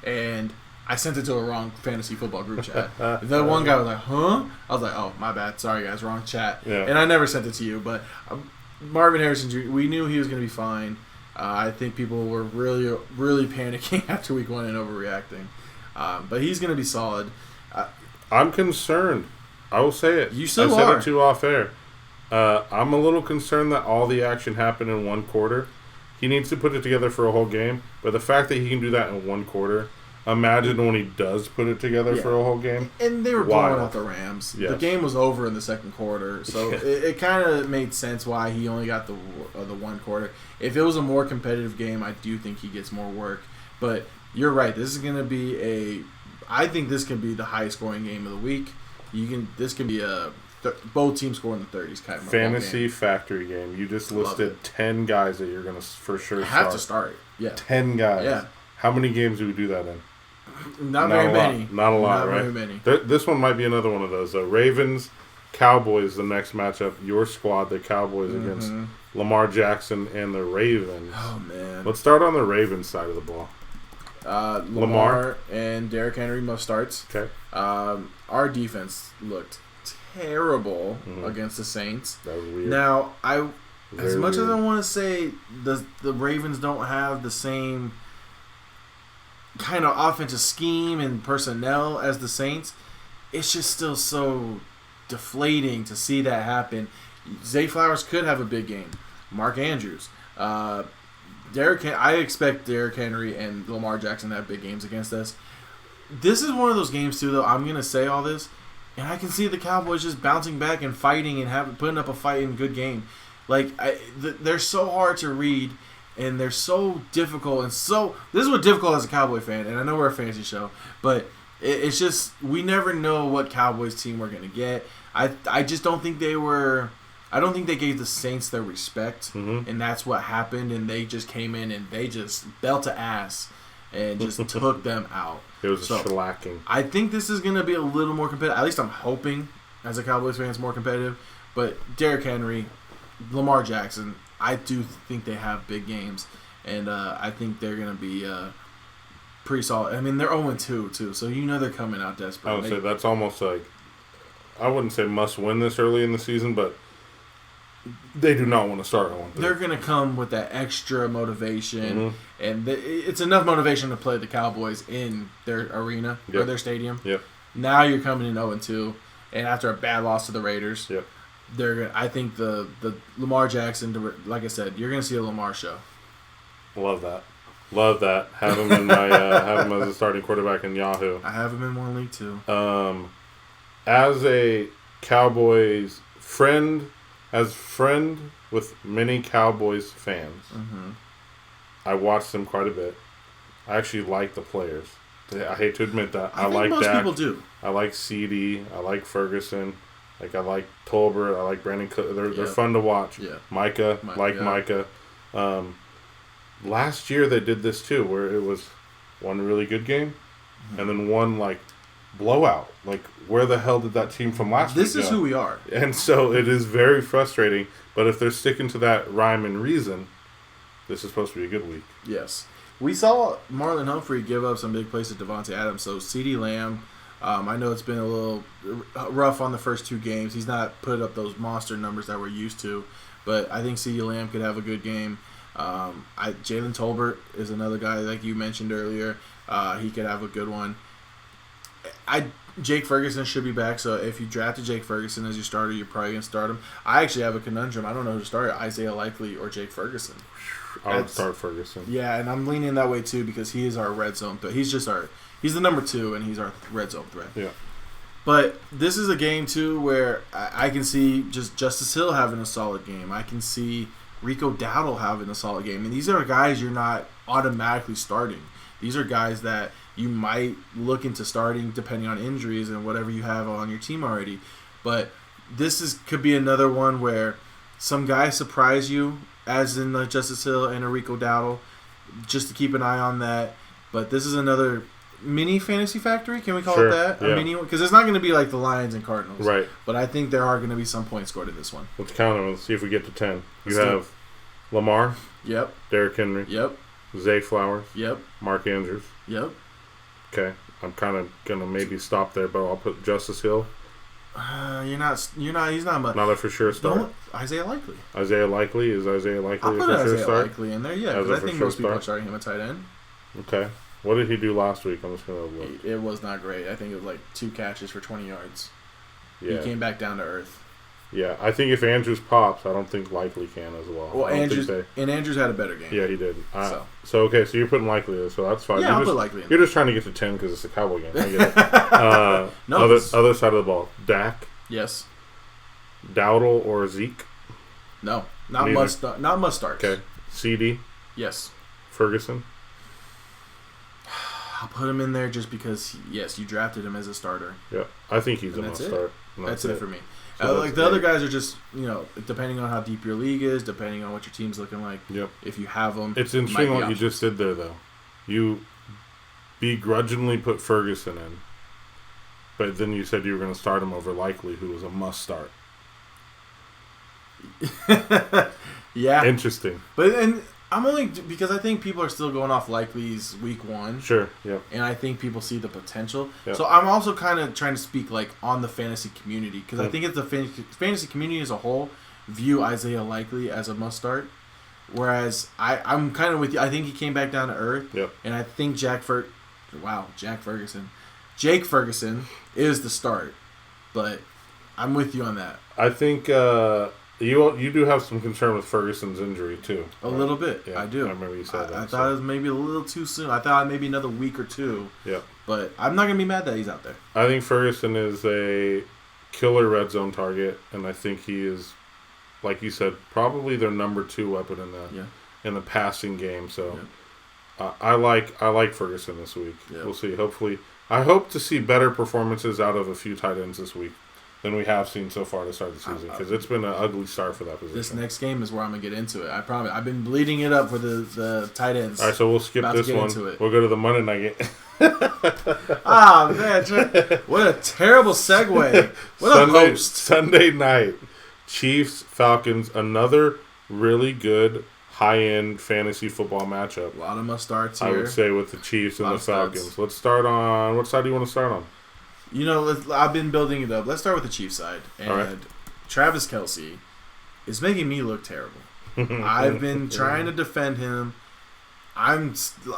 And I sent it to a wrong fantasy football group chat. The one guy was like, "Huh?" I was like, "Oh, my bad. Sorry, guys. Wrong chat." Yeah. And I never sent it to you. But Marvin Harrison Jr., we knew he was going to be fine. I think people were really, really panicking after week 1 and overreacting. But he's going to be solid. I'm concerned. I will say it. You still I said are. it too off air. I'm a little concerned that all the action happened in 1 quarter. He needs to put it together for a whole game. But the fact that he can do that in 1 quarter, imagine when he does put it together for a whole game. And they were blowing out the Rams. Yes. The game was over in the second quarter. So it kind of made sense why he only got the 1 quarter. If it was a more competitive game, I do think he gets more work. But you're right. This is going to be I think this can be the highest scoring game of the week. This can be both teams scoring the 30s kind of Fantasy factory game. You just listed 10 guys that you're going to for sure start. Have to start. Yeah. 10 guys. Yeah. How many games do we do that in? Not very many. Not a lot, right? Not very many. This one might be another one of those. Ravens, Cowboys, the next matchup. Your squad, the Cowboys against Lamar Jackson and the Ravens. Oh, man. Let's start on the Ravens side of the ball. Lamar and Derrick Henry must starts. Okay. Our defense looked terrible against the Saints. That was weird. Now, as much weird. as I want to say the Ravens don't have the same kind of offensive scheme and personnel as the Saints, it's just still so deflating to see that happen. Zay Flowers could have a big game. Mark Andrews. I expect Derrick Henry and Lamar Jackson to have big games against us. This is one of those games, too, though. I'm going to say all this, and I can see the Cowboys just bouncing back and fighting and putting up a fight in a good game. Like, they're so hard to read, and they're so difficult. And so, this is what's difficult as a Cowboy fan, and I know we're a fantasy show, but it's just, we never know what Cowboys team we're going to get. I just don't think I don't think they gave the Saints their respect, and that's what happened, and they just came in and they just belt to ass and just took them out. It was a shellacking. I think this is going to be a little more competitive. At least I'm hoping, as a Cowboys fan, it's more competitive. But Derrick Henry, Lamar Jackson, I do think they have big games, and I think they're going to be pretty solid. I mean, they're 0-2, too, so you know they're coming out desperate. I would say that's almost like, I wouldn't say must win this early in the season, but they do not want to start on. They're going to come with that extra motivation, and it's enough motivation to play the Cowboys in their arena or their stadium. Yep. Now you're coming in 0-2, and after a bad loss to the Raiders, yep. I think the Lamar Jackson, like I said, you're going to see a Lamar show. Love that. Love that. Have him in my have him as a starting quarterback in Yahoo. I have him in one league too. As a Cowboys friend with many Cowboys fans, I watched them quite a bit. I actually like the players. I hate to admit that. I like most Dak. people do. I like CD. I like Ferguson. I like Tolbert. I like Brandon Cook. They're fun to watch. Yeah. Micah. Micah. Last year they did this too, where it was one really good game and then one blowout. Where the hell did that team from last week This is who we are. And so it is very frustrating. But if they're sticking to that rhyme and reason, this is supposed to be a good week. Yes. We saw Marlon Humphrey give up some big plays to Devontae Adams. So CeeDee Lamb, I know it's been a little rough on the first 2 games. He's not put up those monster numbers that we're used to. But I think CeeDee Lamb could have a good game. Jalen Tolbert is another guy like you mentioned earlier. He could have a good one. Jake Ferguson should be back, so if you drafted Jake Ferguson as your starter, you're probably going to start him. I actually have a conundrum. I don't know who to start, Isaiah Likely or Jake Ferguson. would start Ferguson. Yeah, and I'm leaning that way too because he is our red zone threat. He's the number 2, and he's our red zone threat. Yeah. But this is a game too where I can see just Justice Hill having a solid game. I can see Rico Dowdle having a solid game. And these are guys you're not automatically starting. These are guys that you might look into starting depending on injuries and whatever you have on your team already. But this could be another one where some guys surprise you, as in Justice Hill and a Rico Dowdle, just to keep an eye on that. But this is another mini fantasy factory. Can we call it that? Yeah. A mini one? Because it's not going to be like the Lions and Cardinals. Right. But I think there are going to be some points scored in this one. Let's count them. Let's see if we get to 10. You have Lamar. Yep. Derrick Henry. Yep. Zay Flowers. Yep. Mark Andrews. Yep. Okay. I'm kind of going to maybe stop there, but I'll put Justice Hill. He's not much. Not a for sure start. Isaiah Likely. Isaiah Likely? Is Isaiah Likely I'll a put for sure Isaiah start? Likely in there, yeah, because I think most people are starting him at tight end. Okay. What did he do last week? I'm just going to look. It was not great. I think it was like 2 catches for 20 yards. Yeah. He came back down to earth. Yeah, I think if Andrews pops, I don't think Likely can as well. Well, Andrews had a better game. Yeah, he did. So you're putting Likely there, so that's fine. Yeah, I'll put Likely in. You're just trying to get to 10 because it's a Cowboy game. I get it. No, other side of the ball. Dak, yes. Dowdle, or Zeke? No, not must starts. Okay. CD, yes. Ferguson. I'll put him in there just because, yes, you drafted him as a starter. Yeah, I think he's a must start. That's it for me. So like the other guys are just, depending on how deep your league is, depending on what your team's looking like. Yep. If you have them, it's interesting what you just did there, though. You begrudgingly put Ferguson in, but then you said you were going to start him over Likely, who was a must start. Yeah. Interesting. But I'm only because I think people are still going off Likely's week 1. Sure. Yep. And I think people see the potential. Yep. So I'm also kind of trying to speak like on the fantasy community because I think it's the fantasy community as a whole view Isaiah Likely as a must start. Whereas I'm kind of with you. I think he came back down to earth. Yep. And I think Jake Ferguson is the start. But I'm with you on that. I think you do have some concern with Ferguson's injury too. A little bit. Yeah, I do. I remember you said that. I thought it was maybe a little too soon. I thought maybe another week or 2. Yeah. But I'm not gonna be mad that he's out there. I think Ferguson is a killer red zone target, and I think he is, like you said, probably their number 2 weapon in the passing game. So I like Ferguson this week. Yeah. We'll see. Hopefully, I hope to see better performances out of a few tight ends this week than we have seen so far to start the season, because it's been an ugly start for that position. This next game is where I'm going to get into it. I promise. I've been bleeding it up for the tight ends. All right, so we'll skip this one. We'll go to the Monday night game. Man, what a terrible segue. What a host. Sunday night, Chiefs, Falcons, another really good high-end fantasy football matchup. A lot of must-starts here. I would say with the Chiefs and the Falcons. Let's start on, what side do you want to start on? I've been building it up. Let's start with the Chiefs side. And Travis Kelce is making me look terrible. I've been trying to defend him.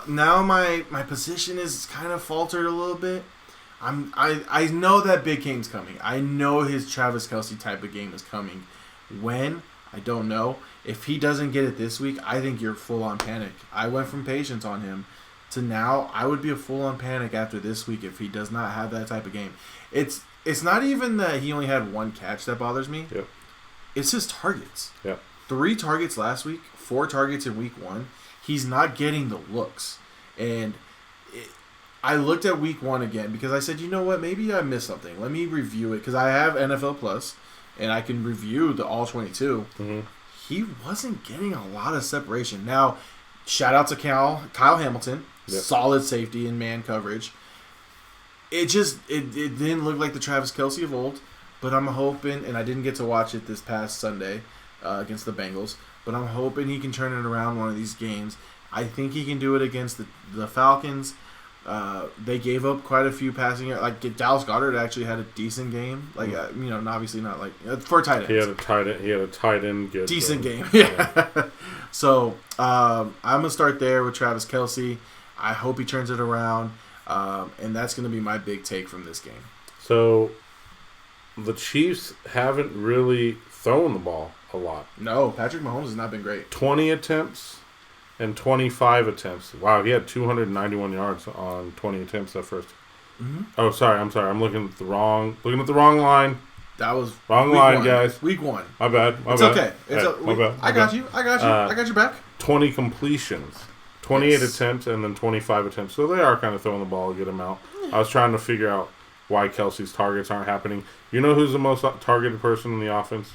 Now my position is kind of faltered a little bit. I know that big game's coming. I know his Travis Kelce type of game is coming. When? I don't know. If he doesn't get it this week, I think you're full on panic. I went from patience on him to now I would be a full-on panic after this week if he does not have that type of game. It's not even that he only had 1 catch that bothers me. Yep. It's his targets. Yep. 3 targets last week, 4 targets in week 1. He's not getting the looks. And I looked at week 1 again because I said, you know what, maybe I missed something. Let me review it because I have NFL Plus and I can review the all 22. Mm-hmm. He wasn't getting a lot of separation. Now, shout out to Kyle Hamilton. Yep. Solid safety in man coverage. It didn't look like the Travis Kelce of old, but I'm hoping, and I didn't get to watch it this past Sunday against the Bengals, but I'm hoping he can turn it around one of these games. I think he can do it against the Falcons. They gave up quite a few passing. Like Dallas Goedert actually had a decent game. Like obviously not like for tight ends. He had a tight end good decent game. Yeah. So I'm gonna start there with Travis Kelce. I hope he turns it around, and that's gonna be my big take from this game. So the Chiefs haven't really thrown the ball a lot. No, Patrick Mahomes has not been great. 20 attempts and 25 attempts. Wow, he had 291 yards on 20 attempts that first. Mm-hmm. Oh, sorry. I'm looking at the wrong line. That was wrong line, guys. Week 1. My bad. It's okay. My bad. I got you. I got your back. 20 completions, 28 attempts, and then 25 attempts. So they are kind of throwing the ball a good amount. I was trying to figure out why Kelsey's targets aren't happening. You know who's the most targeted person in the offense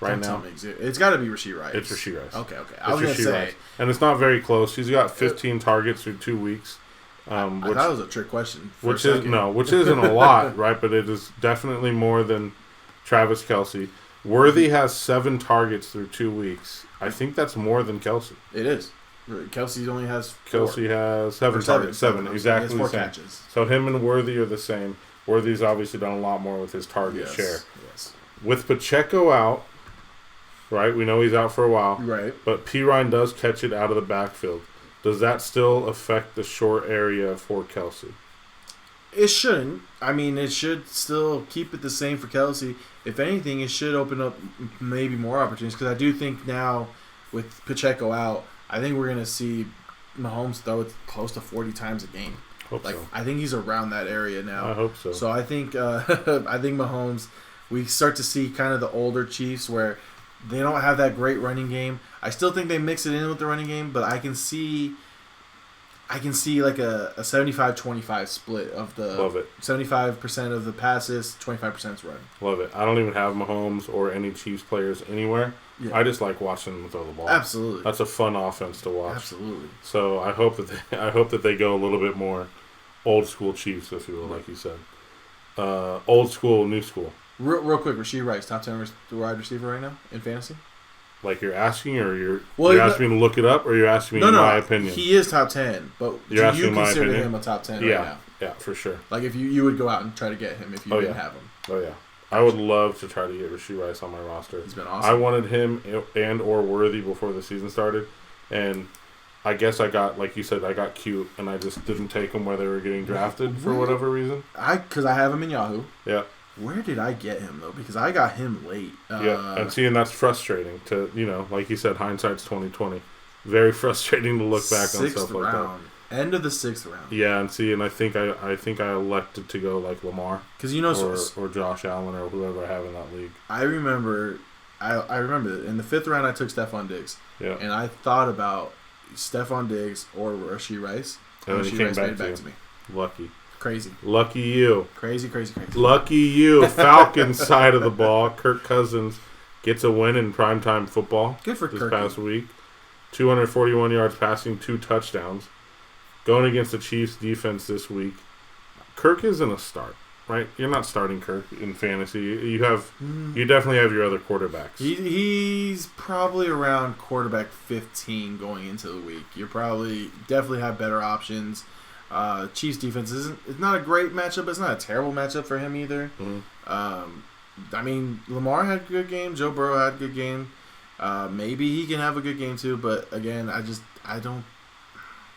right now? It's got to be Rashee Rice. It's Rashee Rice. Okay. I was going to say. Rice. And it's not very close. He's got 15 targets through 2 weeks. I thought it was a trick question. Which isn't a lot, right? But it is definitely more than Travis Kelce. Worthy has 7 targets through 2 weeks. I think that's more than Kelce. It is. Kelce only has 4. Kelce has 7 targets. 7, exactly the same. Catches. So him and Worthy are the same. Worthy's obviously done a lot more with his target share. Yes. With Pacheco out, right? We know he's out for a while. Right. But Pirine does catch it out of the backfield. Does that still affect the short area for Kelce? It shouldn't. I mean, it should still keep it the same for Kelce. If anything, it should open up maybe more opportunities because I do think now with Pacheco out, I think we're going to see Mahomes throw it close to 40 times a game. So. I think he's around that area now. I hope so. So I think Mahomes, we start to see kind of the older Chiefs where they don't have that great running game. I still think they mix it in with the running game, but I can see like a 75-25 split of the Love it. 75% of the passes, 25% run. Love it. I don't even have Mahomes or any Chiefs players anywhere. Yeah. I just like watching them throw the ball. Absolutely. That's a fun offense to watch. Absolutely. So I hope that they go a little bit more old school Chiefs, if you will, like you said. Old school, new school. Real quick, Rashee Rice, top 10 wide receiver right now in fantasy? Like you're asking, or you're asking me to look it up, or you're asking me my opinion? He is top 10, but do you consider him a top 10 right now? Yeah, for sure. Like if you would go out and try to get him if you didn't have him. Oh, yeah. I would love to try to get Rashee Rice on my roster. He's been awesome. I wanted him and or Worthy before the season started, and I guess I got, like you said, I got cute, and I just didn't take them where they were getting drafted for whatever reason. Because I have him in Yahoo. Yeah. Where did I get him, though? Because I got him late. And that's frustrating to, like you said, hindsight's 20/20. Very frustrating to look back on stuff like that. End of the 6th round. Yeah, and I think I elected to go like Lamar, because or Josh Allen or whoever I have in that league. I remember in the 5th round I took Stephon Diggs. Yeah. And I thought about Stephon Diggs or Rashee Rice. And Rashee Rice made it back to me. Lucky. Crazy. Lucky you. Crazy. Lucky you. Falcons side of the ball. Kirk Cousins gets a win in primetime football. Good for this past week. 241 yards passing, 2 touchdowns. Going against the Chiefs defense this week. Kirk isn't a start, right? You're not starting Kirk in fantasy. You definitely have your other quarterbacks. He's probably around quarterback 15 going into the week. You definitely have better options. Chiefs defense it's not a great matchup, but it's not a terrible matchup for him either. Mm-hmm. I mean, Lamar had a good game. Joe Burrow had a good game. Maybe he can have a good game too, but again, I don't.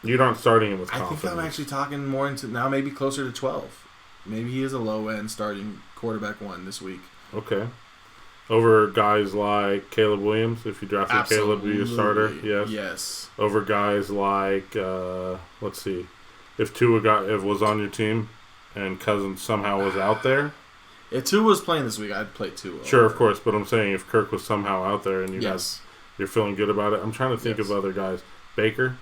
You're not starting him with confidence. I think I'm actually talking more into now, maybe closer to 12. Maybe he is a low end starting quarterback 1 this week. Okay. Over guys like Caleb Williams, if you drafted Caleb to be a starter, Yes. Over guys like let's see. If Tua was on your team and Cousins somehow was out there. If Tua was playing this week, I'd play Tua. Sure, of course, but I'm saying if Kirk was somehow out there and you're feeling good about it. I'm trying to think of other guys. Baker?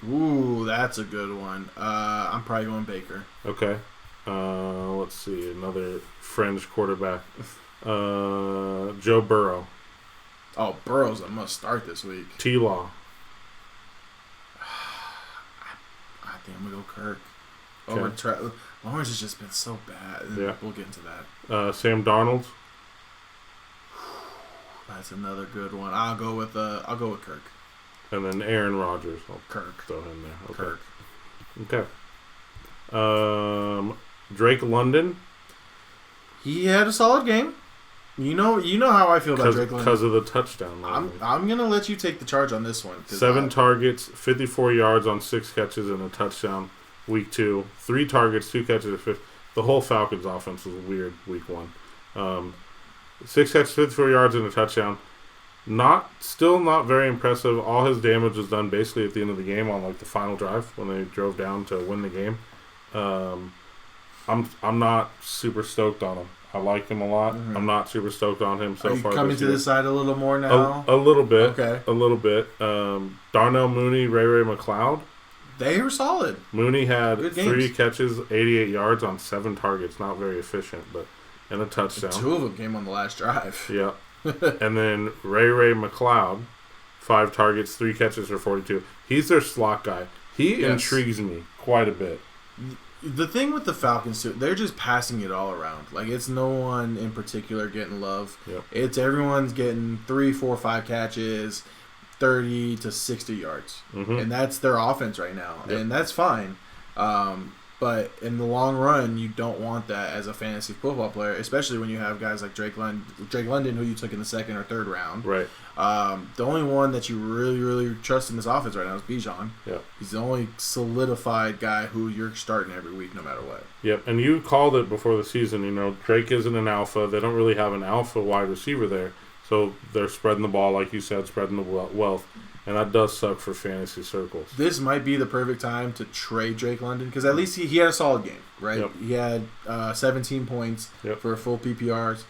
Ooh, that's a good one. I'm probably going Baker. Okay. Let's see. Another fringe quarterback. Joe Burrow. Oh, Burrow's a must start this week. T-Law. I think I'm going to go Kirk. Okay. Lawrence has just been so bad. Yeah. We'll get into that. Sam Darnold. That's another good one. I'll go with Kirk. And then Aaron Rodgers. I'll Kirk. Throw him there. Okay. Kirk. Okay. Drake London. He had a solid game. You know how I feel about Drake London. Because of the touchdown. I'm going to let you take the charge on this one. 7 targets, 54 yards on 6 catches and a touchdown. Week 2. 3 targets, 2 catches. The whole Falcons offense was weird week 1. 6 catches, 54 yards and a touchdown. Still not very impressive. All his damage was done basically at the end of the game on like the final drive when they drove down to win the game. I'm not super stoked on him. I like him a lot. Mm-hmm. I'm not super stoked on him so far. Are you coming to this side a little more now? A little bit. Okay. A little bit. Darnell Mooney, Ray McLeod. They were solid. Mooney had 3 catches, 88 yards on 7 targets. Not very efficient, but and a touchdown. 2 of them came on the last drive. Yeah. And then Ray McLeod, 5 targets, 3 catches for 42. He's their slot guy. He intrigues me quite a bit. The thing with the Falcons, too, they're just passing it all around. Like, it's no one in particular getting love. Yep. It's everyone's getting 3, 4, 5 catches, 30 to 60 yards. Mm-hmm. And that's their offense right now. Yep. And that's fine. But in the long run, you don't want that as a fantasy football player, especially when you have guys like Drake London, who you took in the 2nd or 3rd round. Right. The only one that you really, really trust in this offense right now is Bijan. Yep. He's the only solidified guy who you're starting every week, no matter what. Yep. And you called it before the season. You know, Drake isn't an alpha. They don't really have an alpha wide receiver there. So they're spreading the ball, like you said, spreading the wealth. And that does suck for fantasy circles. This might be the perfect time to trade Drake London because at least he had a solid game, right? Yep. He had 17 points for full PPRs.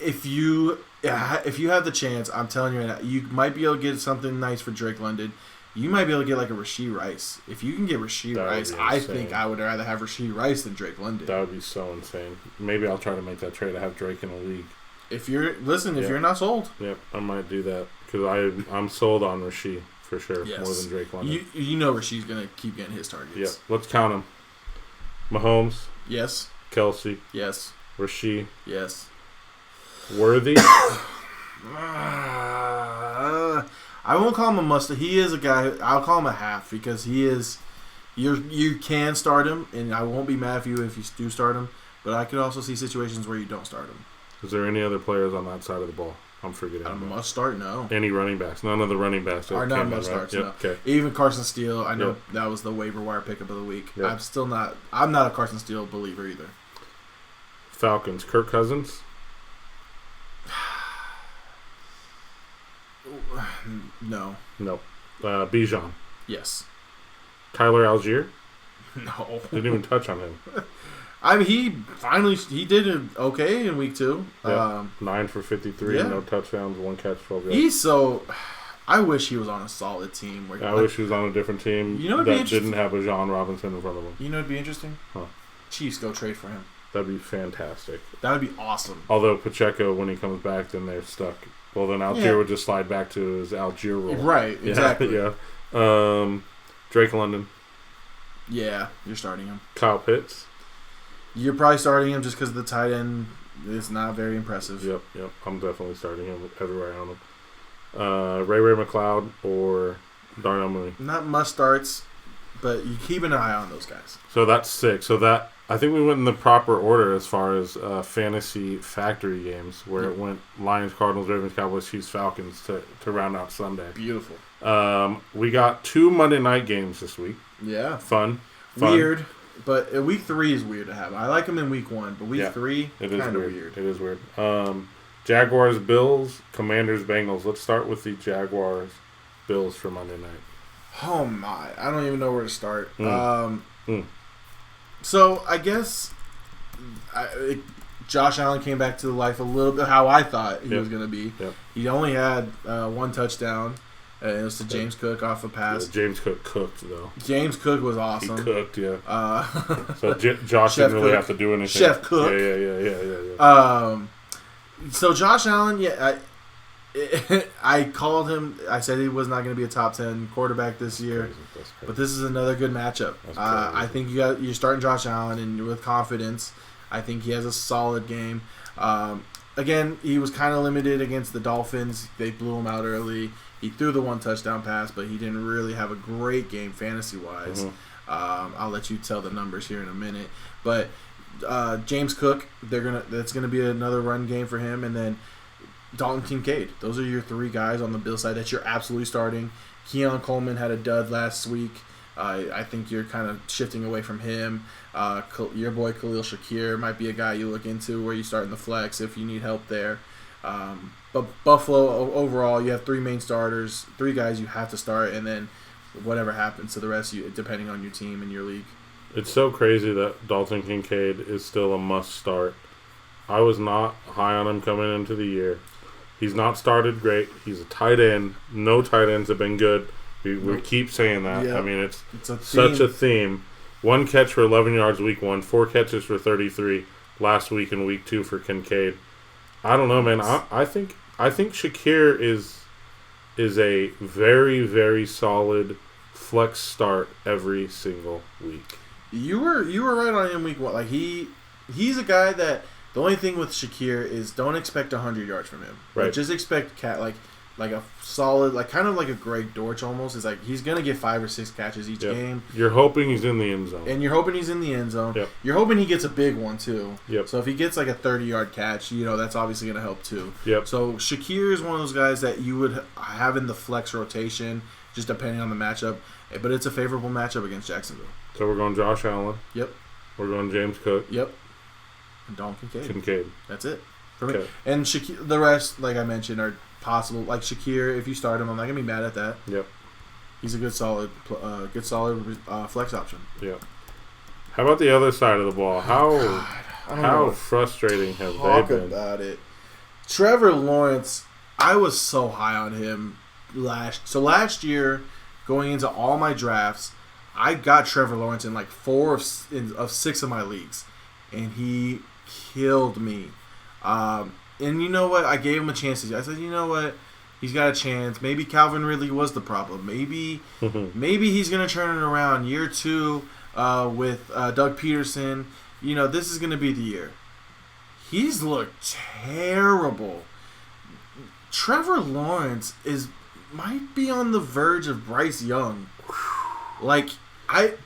If you have the chance, I'm telling you right now, you might be able to get something nice for Drake London. You might be able to get like a Rasheed Rice. If you can get Rasheed Rice, I think I would rather have Rasheed Rice than Drake London. That would be so insane. Maybe I'll try to make that trade. I have Drake in a league. If you're not sold. Yep, I might do that because I'm sold on Rasheed for sure, more than Drake London. You know Rasheed's going to keep getting his targets. Yeah, let's count them. Mahomes. Yes. Kelsey. Yes. Rasheed. Yes. Worthy. I won't call him a must. He is a guy. I'll call him a half because he is. You can start him, and I won't be mad at you if you do start him. But I could also see situations where you don't start him. Is there any other players on that side of the ball? I'm forgetting. A must start? No. Any running backs? None of the running backs are not must starts. Right? No. Okay. Even Carson Steele. I know that was the waiver wire pickup of the week. Yep. I'm not a Carson Steele believer either. Falcons. Kirk Cousins. No. Bijan. Yes. Tyler Algier. No. Didn't even touch on him. I mean, he did it okay in week 2. Yeah. 9 for 53, no touchdowns, 1 catch, 12 yards. I wish he was on a solid team. I wish he was on a different team that didn't have a John Robinson in front of him. You know what'd be interesting? Huh. Chiefs go trade for him. That'd be fantastic. That would be awesome. Although Pacheco, when he comes back, then they're stuck. Well, then Algier would just slide back to his Algier role. Right, exactly. Yeah. Drake London. Yeah, you're starting him. Kyle Pitts. You're probably starting him just because the tight end is not very impressive. Yep. I'm definitely starting him everywhere on him. Ray McLeod or Darnell Mooney. Not must starts, but you keep an eye on those guys. So that's 6. So that I think we went in the proper order as far as fantasy factory games, where it went Lions, Cardinals, Ravens, Cowboys, Chiefs, Falcons to round out Sunday. Beautiful. We got 2 Monday night games this week. Yeah. Fun. Weird. But week 3 is weird to have. I like them in week 1, but week 3, kind of weird. It is weird. Jaguars, Bills, Commanders, Bengals. Let's start with the Jaguars, Bills for Monday night. Oh my! I don't even know where to start. So I guess Josh Allen came back to life a little bit how I thought he was going to be. Yep. He only had 1 touchdown. It was to James Cook off a pass. Yeah, James Cook cooked, though. James Cook was awesome. He cooked, yeah. So Josh didn't really have to do anything. Chef Cook. Yeah. So Josh Allen, I called him. I said he was not going to be a top 10 quarterback this year. That's crazy. But this is another good matchup. I think you're starting Josh Allen and with confidence. I think he has a solid game. Again, he was kind of limited against the Dolphins. They blew him out early. He threw the 1 touchdown pass, but he didn't really have a great game fantasy-wise. Mm-hmm. I'll let you tell the numbers here in a minute. But James Cook, that's gonna be another run game for him, and then Dalton Kincaid. Those are your 3 guys on the Bill side that you're absolutely starting. Keon Coleman had a dud last week. I think you're kind of shifting away from him. Your boy Khalil Shakir might be a guy you look into where you start in the flex if you need help there. But Buffalo, overall, you have 3 main starters, 3 guys you have to start, and then whatever happens to the rest of you, depending on your team and your league. It's so crazy that Dalton Kincaid is still a must start. I was not high on him coming into the year. He's not started great. He's a tight end. No tight ends have been good. We keep saying that. Yeah. I mean, it's a such a theme. 1 catch for 11 yards week 1, 4 catches for 33 last week in week 2 for Kincaid. I don't know, man. I think Shakir is a very, very solid flex start every single week. You were right on him week 1. Like he's a guy that the only thing with Shakir is don't expect 100 yards from him. Right. Like, just expect like a solid, like kind of like a Greg Dortch almost. It's like he's gonna get 5 or 6 catches each game. You're hoping he's in the end zone. And you're hoping he's in the end zone. Yep. You're hoping he gets a big one too. Yep. So if he gets like a 30-yard catch, that's obviously gonna help too. Yep. So Shakir is one of those guys that you would have in the flex rotation, just depending on the matchup. But it's a favorable matchup against Jacksonville. So we're going Josh Allen. Yep. We're going James Cook. Yep. And Dalton Kincaid. That's it for me. Okay. And Shakir, the rest, like I mentioned, are possible. Like Shakir, if you start him, I'm not gonna be mad at that. Yep. He's a good solid flex option. Yep. How about the other side of the ball? How frustrating have they Talk been? about it. Trevor Lawrence, I was so high on him last year, going into all my drafts, I got Trevor Lawrence in like 4 of 6 of my leagues, and he killed me. And you know what? I gave him a chance. I said, you know what? He's got a chance. Maybe Calvin Ridley was the problem. Maybe he's going to turn it around. Year 2 with Doug Peterson. This is going to be the year. He's looked terrible. Trevor Lawrence might be on the verge of Bryce Young. Like,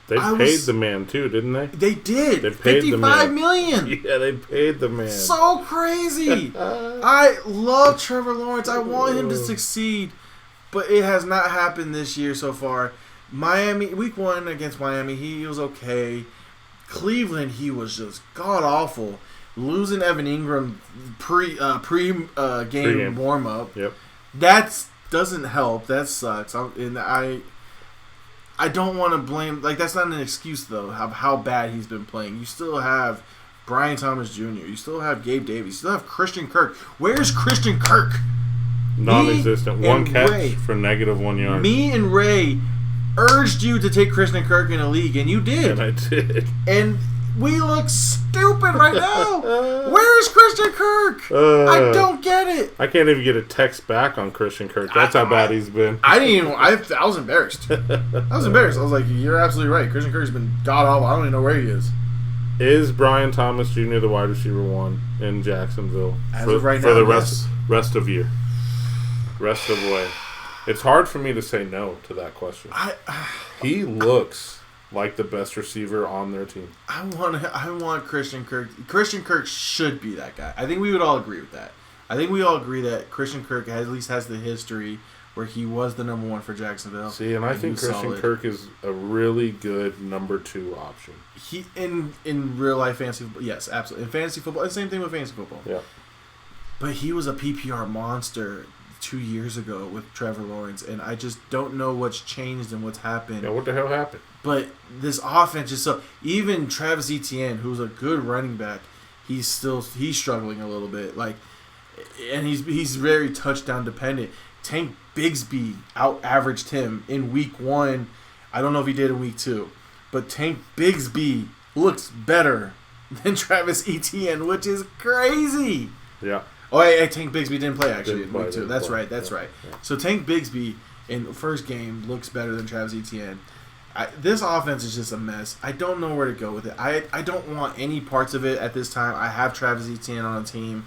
They paid the man too, didn't they? They did. They paid $55 million. Yeah, they paid the man. So crazy. I love Trevor Lawrence. I want him to succeed, but it has not happened this year so far. Miami, week 1 against Miami, he was okay. Cleveland, he was just god awful. Losing Evan Ingram pre game warm up. Yep. That doesn't help. That sucks. I don't want to blame. Like, that's not an excuse though. Of how bad he's been playing. You still have Brian Thomas Jr. You still have Gabe Davis. You still have Christian Kirk. Where's Christian Kirk? Non-existent. 1 catch for -1 yard. Me and Ray urged you to take Christian Kirk in a league, and you did. And I did. And we look stupid right now. Where's Christian Kirk? I don't get it. I can't even get a text back on Christian Kirk. That's how bad he's been. I didn't even. I was embarrassed. I was like, "You're absolutely right. Christian Kirk's been god awful. I don't even know where he is." Is Brian Thomas Jr. the wide receiver 1 in Jacksonville for the rest of year? Rest of the way. It's hard for me to say no to that question. He looks like the best receiver on their team. I want Christian Kirk. Christian Kirk should be that guy. I think we would all agree with that. I think we all agree that Christian Kirk at least has the history where he was the number 1 for Jacksonville. See, and I think Christian Kirk is a really good number 2 option. He in real life fantasy football, yes, absolutely. In fantasy football, the same thing with fantasy football. Yeah. But he was a PPR monster 2 years ago with Trevor Lawrence, and I just don't know what's changed and what's happened. Yeah, what the hell happened? But this offense is so. Even Travis Etienne, who's a good running back, he's struggling a little bit. Like, and he's very touchdown dependent. Tank Bigsby out-averaged him in week 1. I don't know if he did in week 2, but Tank Bigsby looks better than Travis Etienne, which is crazy. Yeah. Oh, hey, Tank Bigsby didn't play actually in week 2. That's right. Yeah. So Tank Bigsby in the first game looks better than Travis Etienne. This offense is just a mess. I don't know where to go with it. I don't want any parts of it at this time. I have Travis Etienne on a team.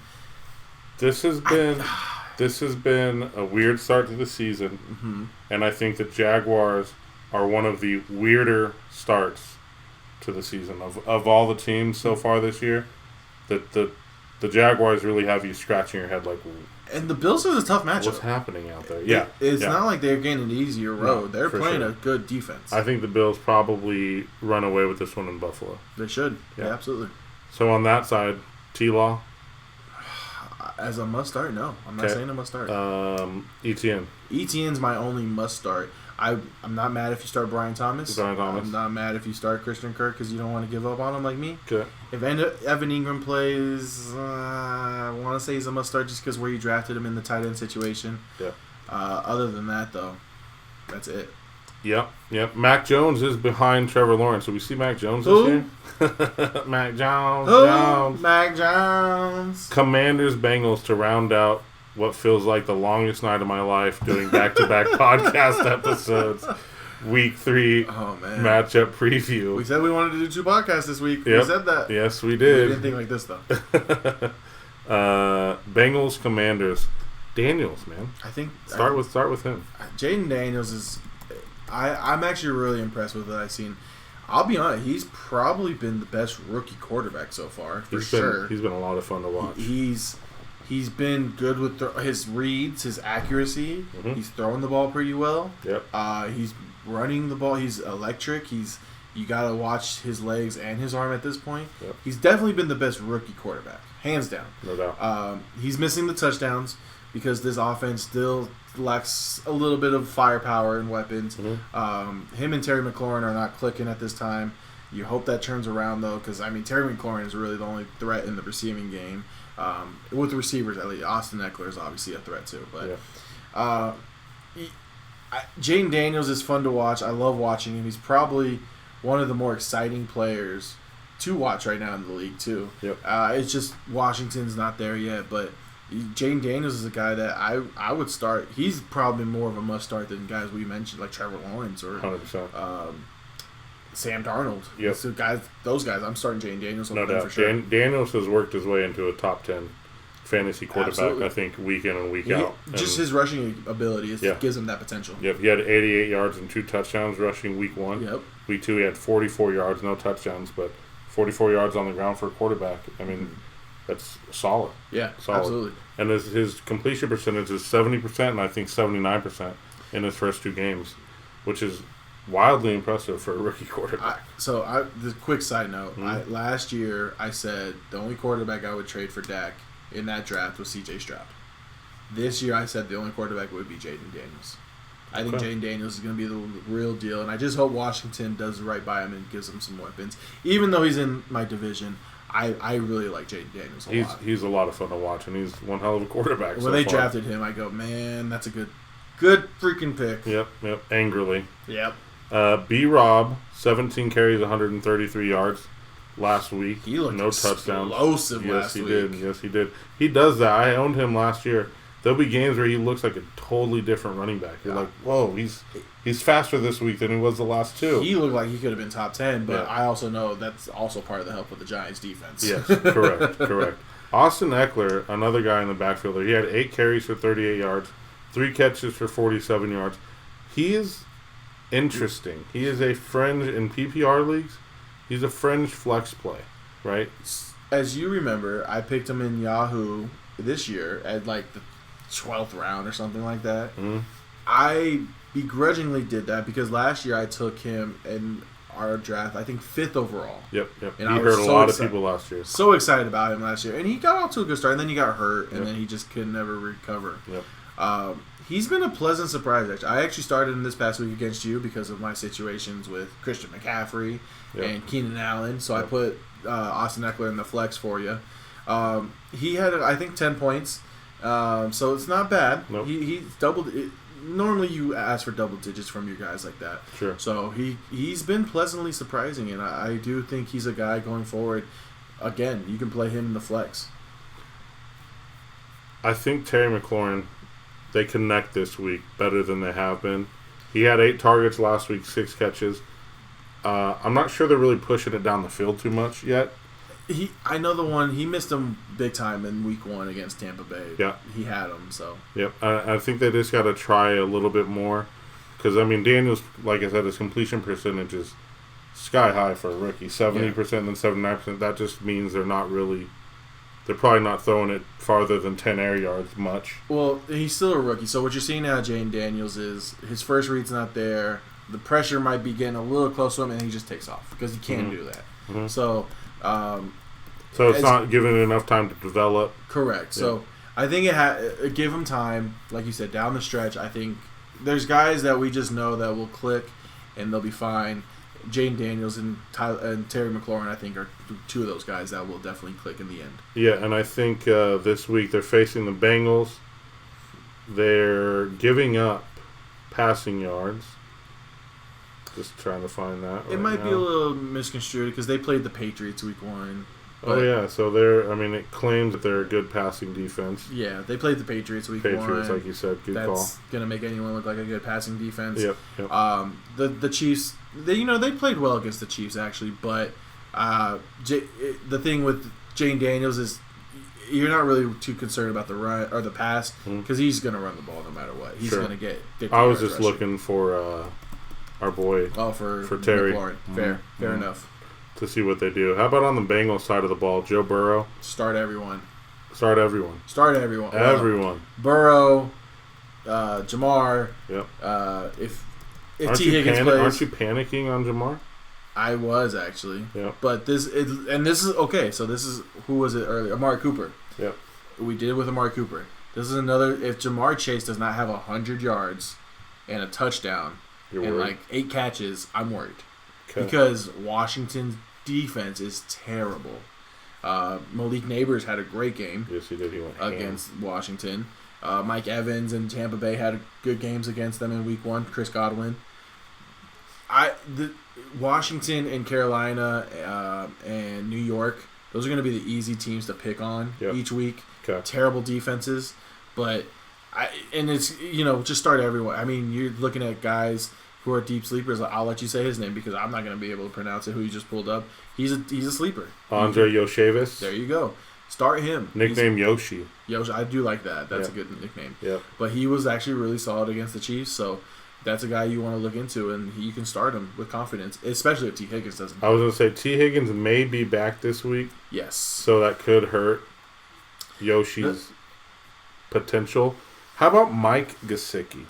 This has been a weird start to the season, and I think the Jaguars are one of the weirder starts to the season of all the teams so far this year. The Jaguars really have you scratching your head like. And the Bills is a tough matchup. What's happening out there? Yeah, it's not like they're getting an easier road. They're playing a good defense. I think the Bills probably run away with this one in Buffalo. They should. Yeah, absolutely. So on that side, T-Law. As a must start, no. I'm not saying a must start. ETN. ETN's my only must start. I'm not mad if you start Brian Thomas. I'm not mad if you start Christian Kirk because you don't want to give up on him like me. Okay. If Evan Ingram plays, I want to say he's a must start just because where you drafted him in the tight end situation. Yeah. Other than that, though, that's it. Yep. Mac Jones is behind Trevor Lawrence. So we see Mac Jones this year? Mac Jones. Mac Jones. Commanders Bengals to round out what feels like the longest night of my life doing back-to-back podcast episodes. Week 3 matchup preview. We said we wanted to do 2 podcasts this week. Yep. We said that. Yes, we did. We didn't think like this, though. Bengals Commanders. Daniels, man. Start with him. Jaden Daniels is... I'm actually really impressed with what I've seen. I'll be honest, he's probably been the best rookie quarterback so far, for sure. He's been a lot of fun to watch. He's been good with his reads, his accuracy. Mm-hmm. He's throwing the ball pretty well. Yep. He's running the ball. He's electric. You got to watch his legs and his arm at this point. Yep. He's definitely been the best rookie quarterback, hands down. No doubt. He's missing the touchdowns because this offense still lacks a little bit of firepower and weapons. Mm-hmm. Him and Terry McLaurin are not clicking at this time. You hope that turns around, though, because, Terry McLaurin is really the only threat in the receiving game. With the receivers, at least. Austin Eckler is obviously a threat, too. But Jaden Daniels is fun to watch. I love watching him. He's probably one of the more exciting players to watch right now in the league, too. Yep. It's just Washington's not there yet, but Jaden Daniels is a guy that I would start. He's probably more of a must start than guys we mentioned like Trevor Lawrence or 100%. Sam Darnold. Yep. So those guys, I'm starting Jaden Daniels over no them doubt. for sure. Daniels has worked his way into a top 10 fantasy quarterback. Absolutely. I think week in and week out. Just his rushing ability gives him that potential. Yep. He had 88 yards and 2 touchdowns rushing week 1. Yep. Week 2 he had 44 yards, no touchdowns, but 44 yards on the ground for a quarterback. That's solid. Yeah, solid. Absolutely. And his completion percentage is 70% and I think 79% in his first 2 games, which is wildly impressive for a rookie quarterback. The quick side note, last year I said the only quarterback I would trade for Dak in that draft was C.J. Stroud. This year I said the only quarterback would be Jaden Daniels. I think Jaden Daniels is going to be the real deal, and I just hope Washington does right by him and gives him some weapons. Even though he's in my division, I really like Jaden Daniels a lot. He's a lot of fun to watch, and he's one hell of a quarterback. When they drafted him, I go, man, that's a good freaking pick. Yep, angrily. Yep. B-Rob, 17 carries, 133 yards last week. He looked no touchdowns. Explosive last week. Yes, he did. He does that. I owned him last year. There'll be games where he looks like a totally different running back. You're like, whoa, he's faster this week than he was the last 2. He looked like he could have been top 10, but I also know that's also part of the help with the Giants' defense. Yes, correct. Austin Eckler, another guy in the backfield, he had 8 carries for 38 yards, 3 catches for 47 yards. He is interesting. He is a fringe in PPR leagues. He's a fringe flex play, right? As you remember, I picked him in Yahoo this year at like the 12th round or something like that. Mm-hmm. I begrudgingly did that because last year I took him in our draft, I think 5th overall. Yep. And he hurt a lot of people last year. So excited about him last year. And he got off to a good start, and then he got hurt, and then he just could never recover. Yep. He's been a pleasant surprise, actually. I actually started him this past week against you because of my situations with Christian McCaffrey and Keenan Allen. So I put Austin Eckler in the flex for you. He had, I think, 10 points. So it's not bad. Nope. He doubled it. Normally you ask for double digits from your guys like that. Sure. So he's been pleasantly surprising, and I do think he's a guy going forward. Again, you can play him in the flex. I think Terry McLaurin, they connect this week better than they have been. He had 8 targets last week, 6 catches. I'm not sure they're really pushing it down the field too much yet. I know the one, he missed him big time in week 1 against Tampa Bay. Yeah. He had him, so. Yep. I think they just got to try a little bit more. Because, Daniels, like I said, his completion percentage is sky high for a rookie. 70% and 79%. That just means they're probably not throwing it farther than 10 air yards much. Well, he's still a rookie. So what you're seeing now, Jaden Daniels, is his first read's not there. The pressure might be getting a little close to him, and he just takes off because he can do that. Mm-hmm. So it's not giving it enough time to develop. Correct. Yeah. So I think give him time. Like you said, down the stretch, I think there's guys that we just know that will click and they'll be fine. Jane Daniels and Terry McLaurin, I think, are two of those guys that will definitely click in the end. Yeah, and I think this week they're facing the Bengals. They're giving up passing yards. Just trying to find that. It might be a little misconstrued because they played the Patriots week 1. Oh, yeah. So it claims that they're a good passing defense. Yeah, they played the Patriots week 1. Patriots, like you said, good call. That's going to make anyone look like a good passing defense. Yep. The Chiefs, they played well against the Chiefs, actually, but the thing with Jane Daniels is you're not really too concerned about the run or the pass because he's going to run the ball no matter what. He's going to get 50 I was yards just looking for our boy. For Terry. McLaurin. Fair enough. To see what they do. How about on the Bengals side of the ball? Joe Burrow. Start everyone. Everyone. Burrow, Jamaar. Yep. If T. Higgins plays, aren't you panicking on Jamaar? I was actually. Yeah. But this is okay. So this is who was it earlier? Amari Cooper. Yep. We did it with Amari Cooper. This is another. If Jamaar Chase does not have 100 yards and a touchdown and like 8 catches, I'm worried. Okay. Because Washington's defense is terrible. Malik Neighbors had a great game. Yes, he did. He went against Washington. Mike Evans and Tampa Bay had good games against them in week 1. Chris Godwin. Washington and Carolina and New York, those are going to be the easy teams to pick on each week. Okay. Terrible defenses, but it's just start everyone. I mean, you're looking at guys who are deep sleepers. I'll let you say his name because I'm not going to be able to pronounce it. Who you just pulled up? He's a sleeper. Andre Yoshevis. There you go. Start him. Nickname Yoshi. Yoshi, I do like that. That's a good nickname. Yeah. But he was actually really solid against the Chiefs, so that's a guy you want to look into, and you can start him with confidence, especially if T. Higgins doesn't. I was going to say T. Higgins may be back this week. Yes. So that could hurt Yoshi's potential. How about Mike Gesicki?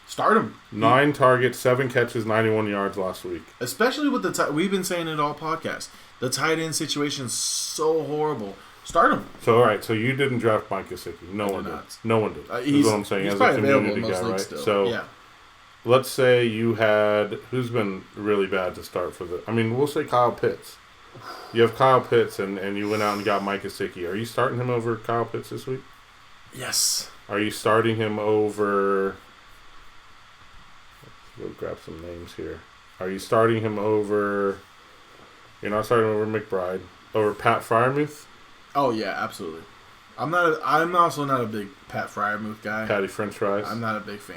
Start him. 9 targets, 7 catches, 91 yards last week. Especially with we've been saying it all podcast. The tight end situation is so horrible. Start him. So, all right. So, you didn't draft Mike Gesicki. No one did. No one did. That's what I'm saying. He's as probably a community available guy, right? Still. So, yeah. Let's say you had who's been really bad to start for the. I mean, we'll say Kyle Pitts. You have Kyle Pitts, and you went out and got Mike Gesicki. Are you starting him over Kyle Pitts this week? Yes. Are you starting him over? Let's go grab some names here. Are you starting him over? You're not starting him over McBride, over Pat Freiermuth? Oh yeah, absolutely. I'm also not a big Pat Freiermuth guy. Patty French fries. I'm not a big fan.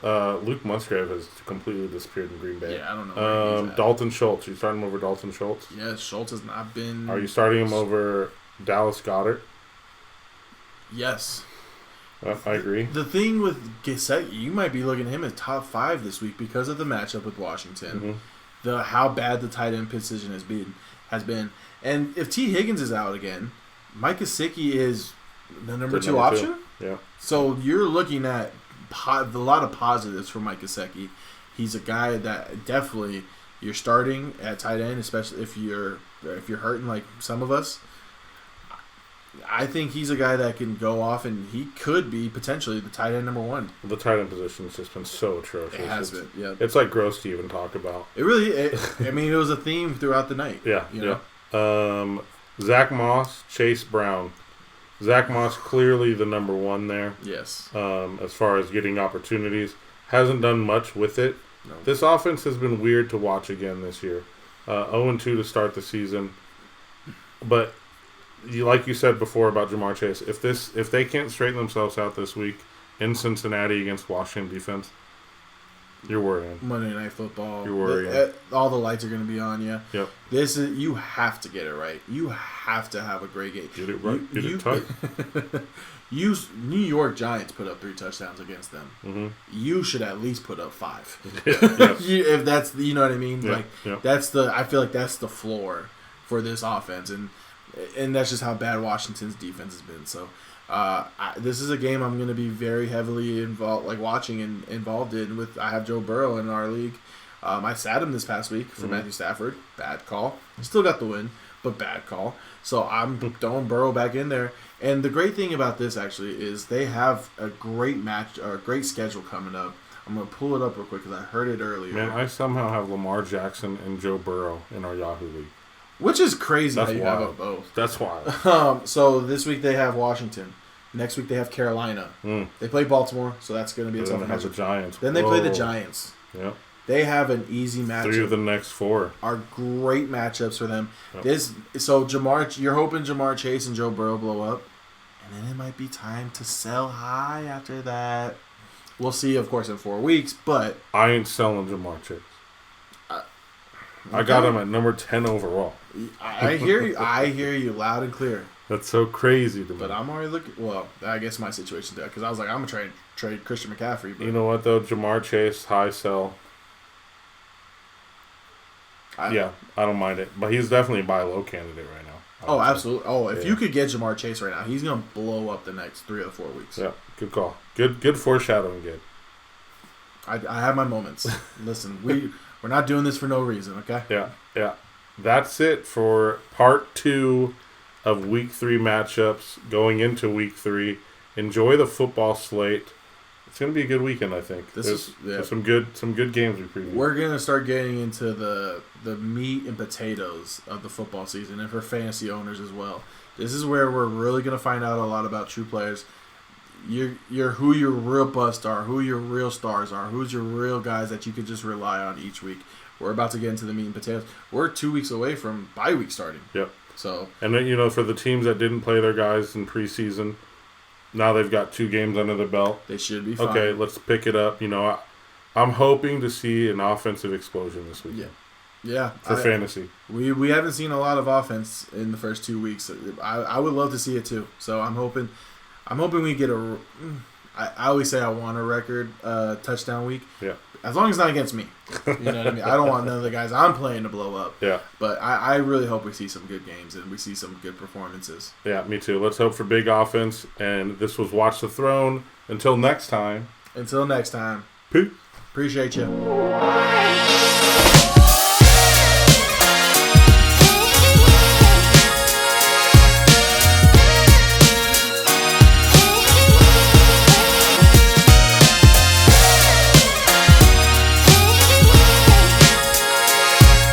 Luke Musgrave has completely disappeared in Green Bay. Yeah, I don't know where he's at. Dalton Schultz. You starting him over Dalton Schultz? Yes, Schultz has not been. Are you starting him over Dallas Goedert? Yes. I agree. The thing with Gesicki, you might be looking at him as top 5 this week because of the matchup with Washington. Mm-hmm. How bad the tight end position has been. And if T. Higgins is out again, Mike Gesicki is the number 2 option. Yeah. So you're looking at a lot of positives for Mike Gesicki. He's a guy that definitely you're starting at tight end, especially if you're hurting like some of us. I think he's a guy that can go off, and he could be potentially the tight end number 1. The tight end position has just been so atrocious. It has been, yeah. It's like gross to even talk about. It really, I mean, it was a theme throughout the night. Yeah, you know? Zach Moss, Chase Brown. Zach Moss clearly the number 1 there. Yes. As far as getting opportunities. Hasn't done much with it. No. This offense has been weird to watch again this year. 0-2 to start the season. But like you said before about Jamaar Chase, if they can't straighten themselves out this week in Cincinnati against Washington defense, you're worrying. Monday Night Football. You're worrying. All the lights are going to be on you. Yep. You have to get it right. You have to have a great game. Get it right. Get it tight. New York Giants put up 3 touchdowns against them. Mm-hmm. You should at least put up 5. Yes. If that's, you know what I mean? Yeah. Like Yeah. I feel like that's the floor for this offense, and that's just how bad Washington's defense has been. So this is a game I'm going to be very heavily involved, like watching and involved in. I have Joe Burrow in our league. I sat him this past week for Matthew Stafford. Bad call. Still got the win. but bad call. So I'm throwing Burrow back in there. And the great thing about this actually is they have a great match or a great schedule coming up. I'm gonna pull it up real quick because I heard it earlier. Man, I somehow have Lamar Jackson and Joe Burrow in our Yahoo league. Which is crazy. That's how you wild. have them both. That's wild. So this week they have Washington. Next week they have Carolina. They play Baltimore, so that's going to be a tough match. The Giants. Then they play the Giants. Yep. They have an easy matchup. 3 of the next 4 are great matchups for them. Yep. So Jamar, you're hoping Jamaar Chase and Joe Burrow blow up, and then it might be time to sell high after that. We'll see, of course, in 4 weeks, but I ain't selling Jamaar Chase. I got him at number 10 overall. I hear you. I hear you loud and clear. That's so crazy to me. But I'm already looking. Well, I guess my situation did because I was like, I'm gonna trade Christian McCaffrey. But you know what though, Jamaar Chase high sell. I don't mind it, but he's definitely a buy low candidate right now. Oh, absolutely. Oh, if you could get Jamaar Chase right now, he's gonna blow up the next 3 or 4 weeks. Yeah, good call. Good foreshadowing, Gabe. I have my moments. Listen, we're not doing this for no reason, okay? Yeah. That's it for part 2 of Week 3 matchups going into Week 3. Enjoy the football slate. It's going to be a good weekend, I think. There's some good games we previewed. We're going to start getting into the meat and potatoes of the football season and for fantasy owners as well. This is where we're really going to find out a lot about true players. Who your real bust are, who your real stars are, who's your real guys that you could just rely on each week. We're about to get into the meat and potatoes. We're 2 weeks away from bye week starting. Yep. So and then for the teams that didn't play their guys in preseason, now they've got 2 games under the belt. They should be fine. Okay, let's pick it up. I'm hoping to see an offensive explosion this week. Yeah. For fantasy. We haven't seen a lot of offense in the first 2 weeks. I would love to see it too. So I'm hoping we get I always say I want a record touchdown week. Yeah. As long as it's not against me. You know what I mean? I don't want none of the guys I'm playing to blow up. Yeah. But I really hope we see some good games and we see some good performances. Yeah, me too. Let's hope for big offense. And this was Watch the Throne. Until next time. Peace. Appreciate you.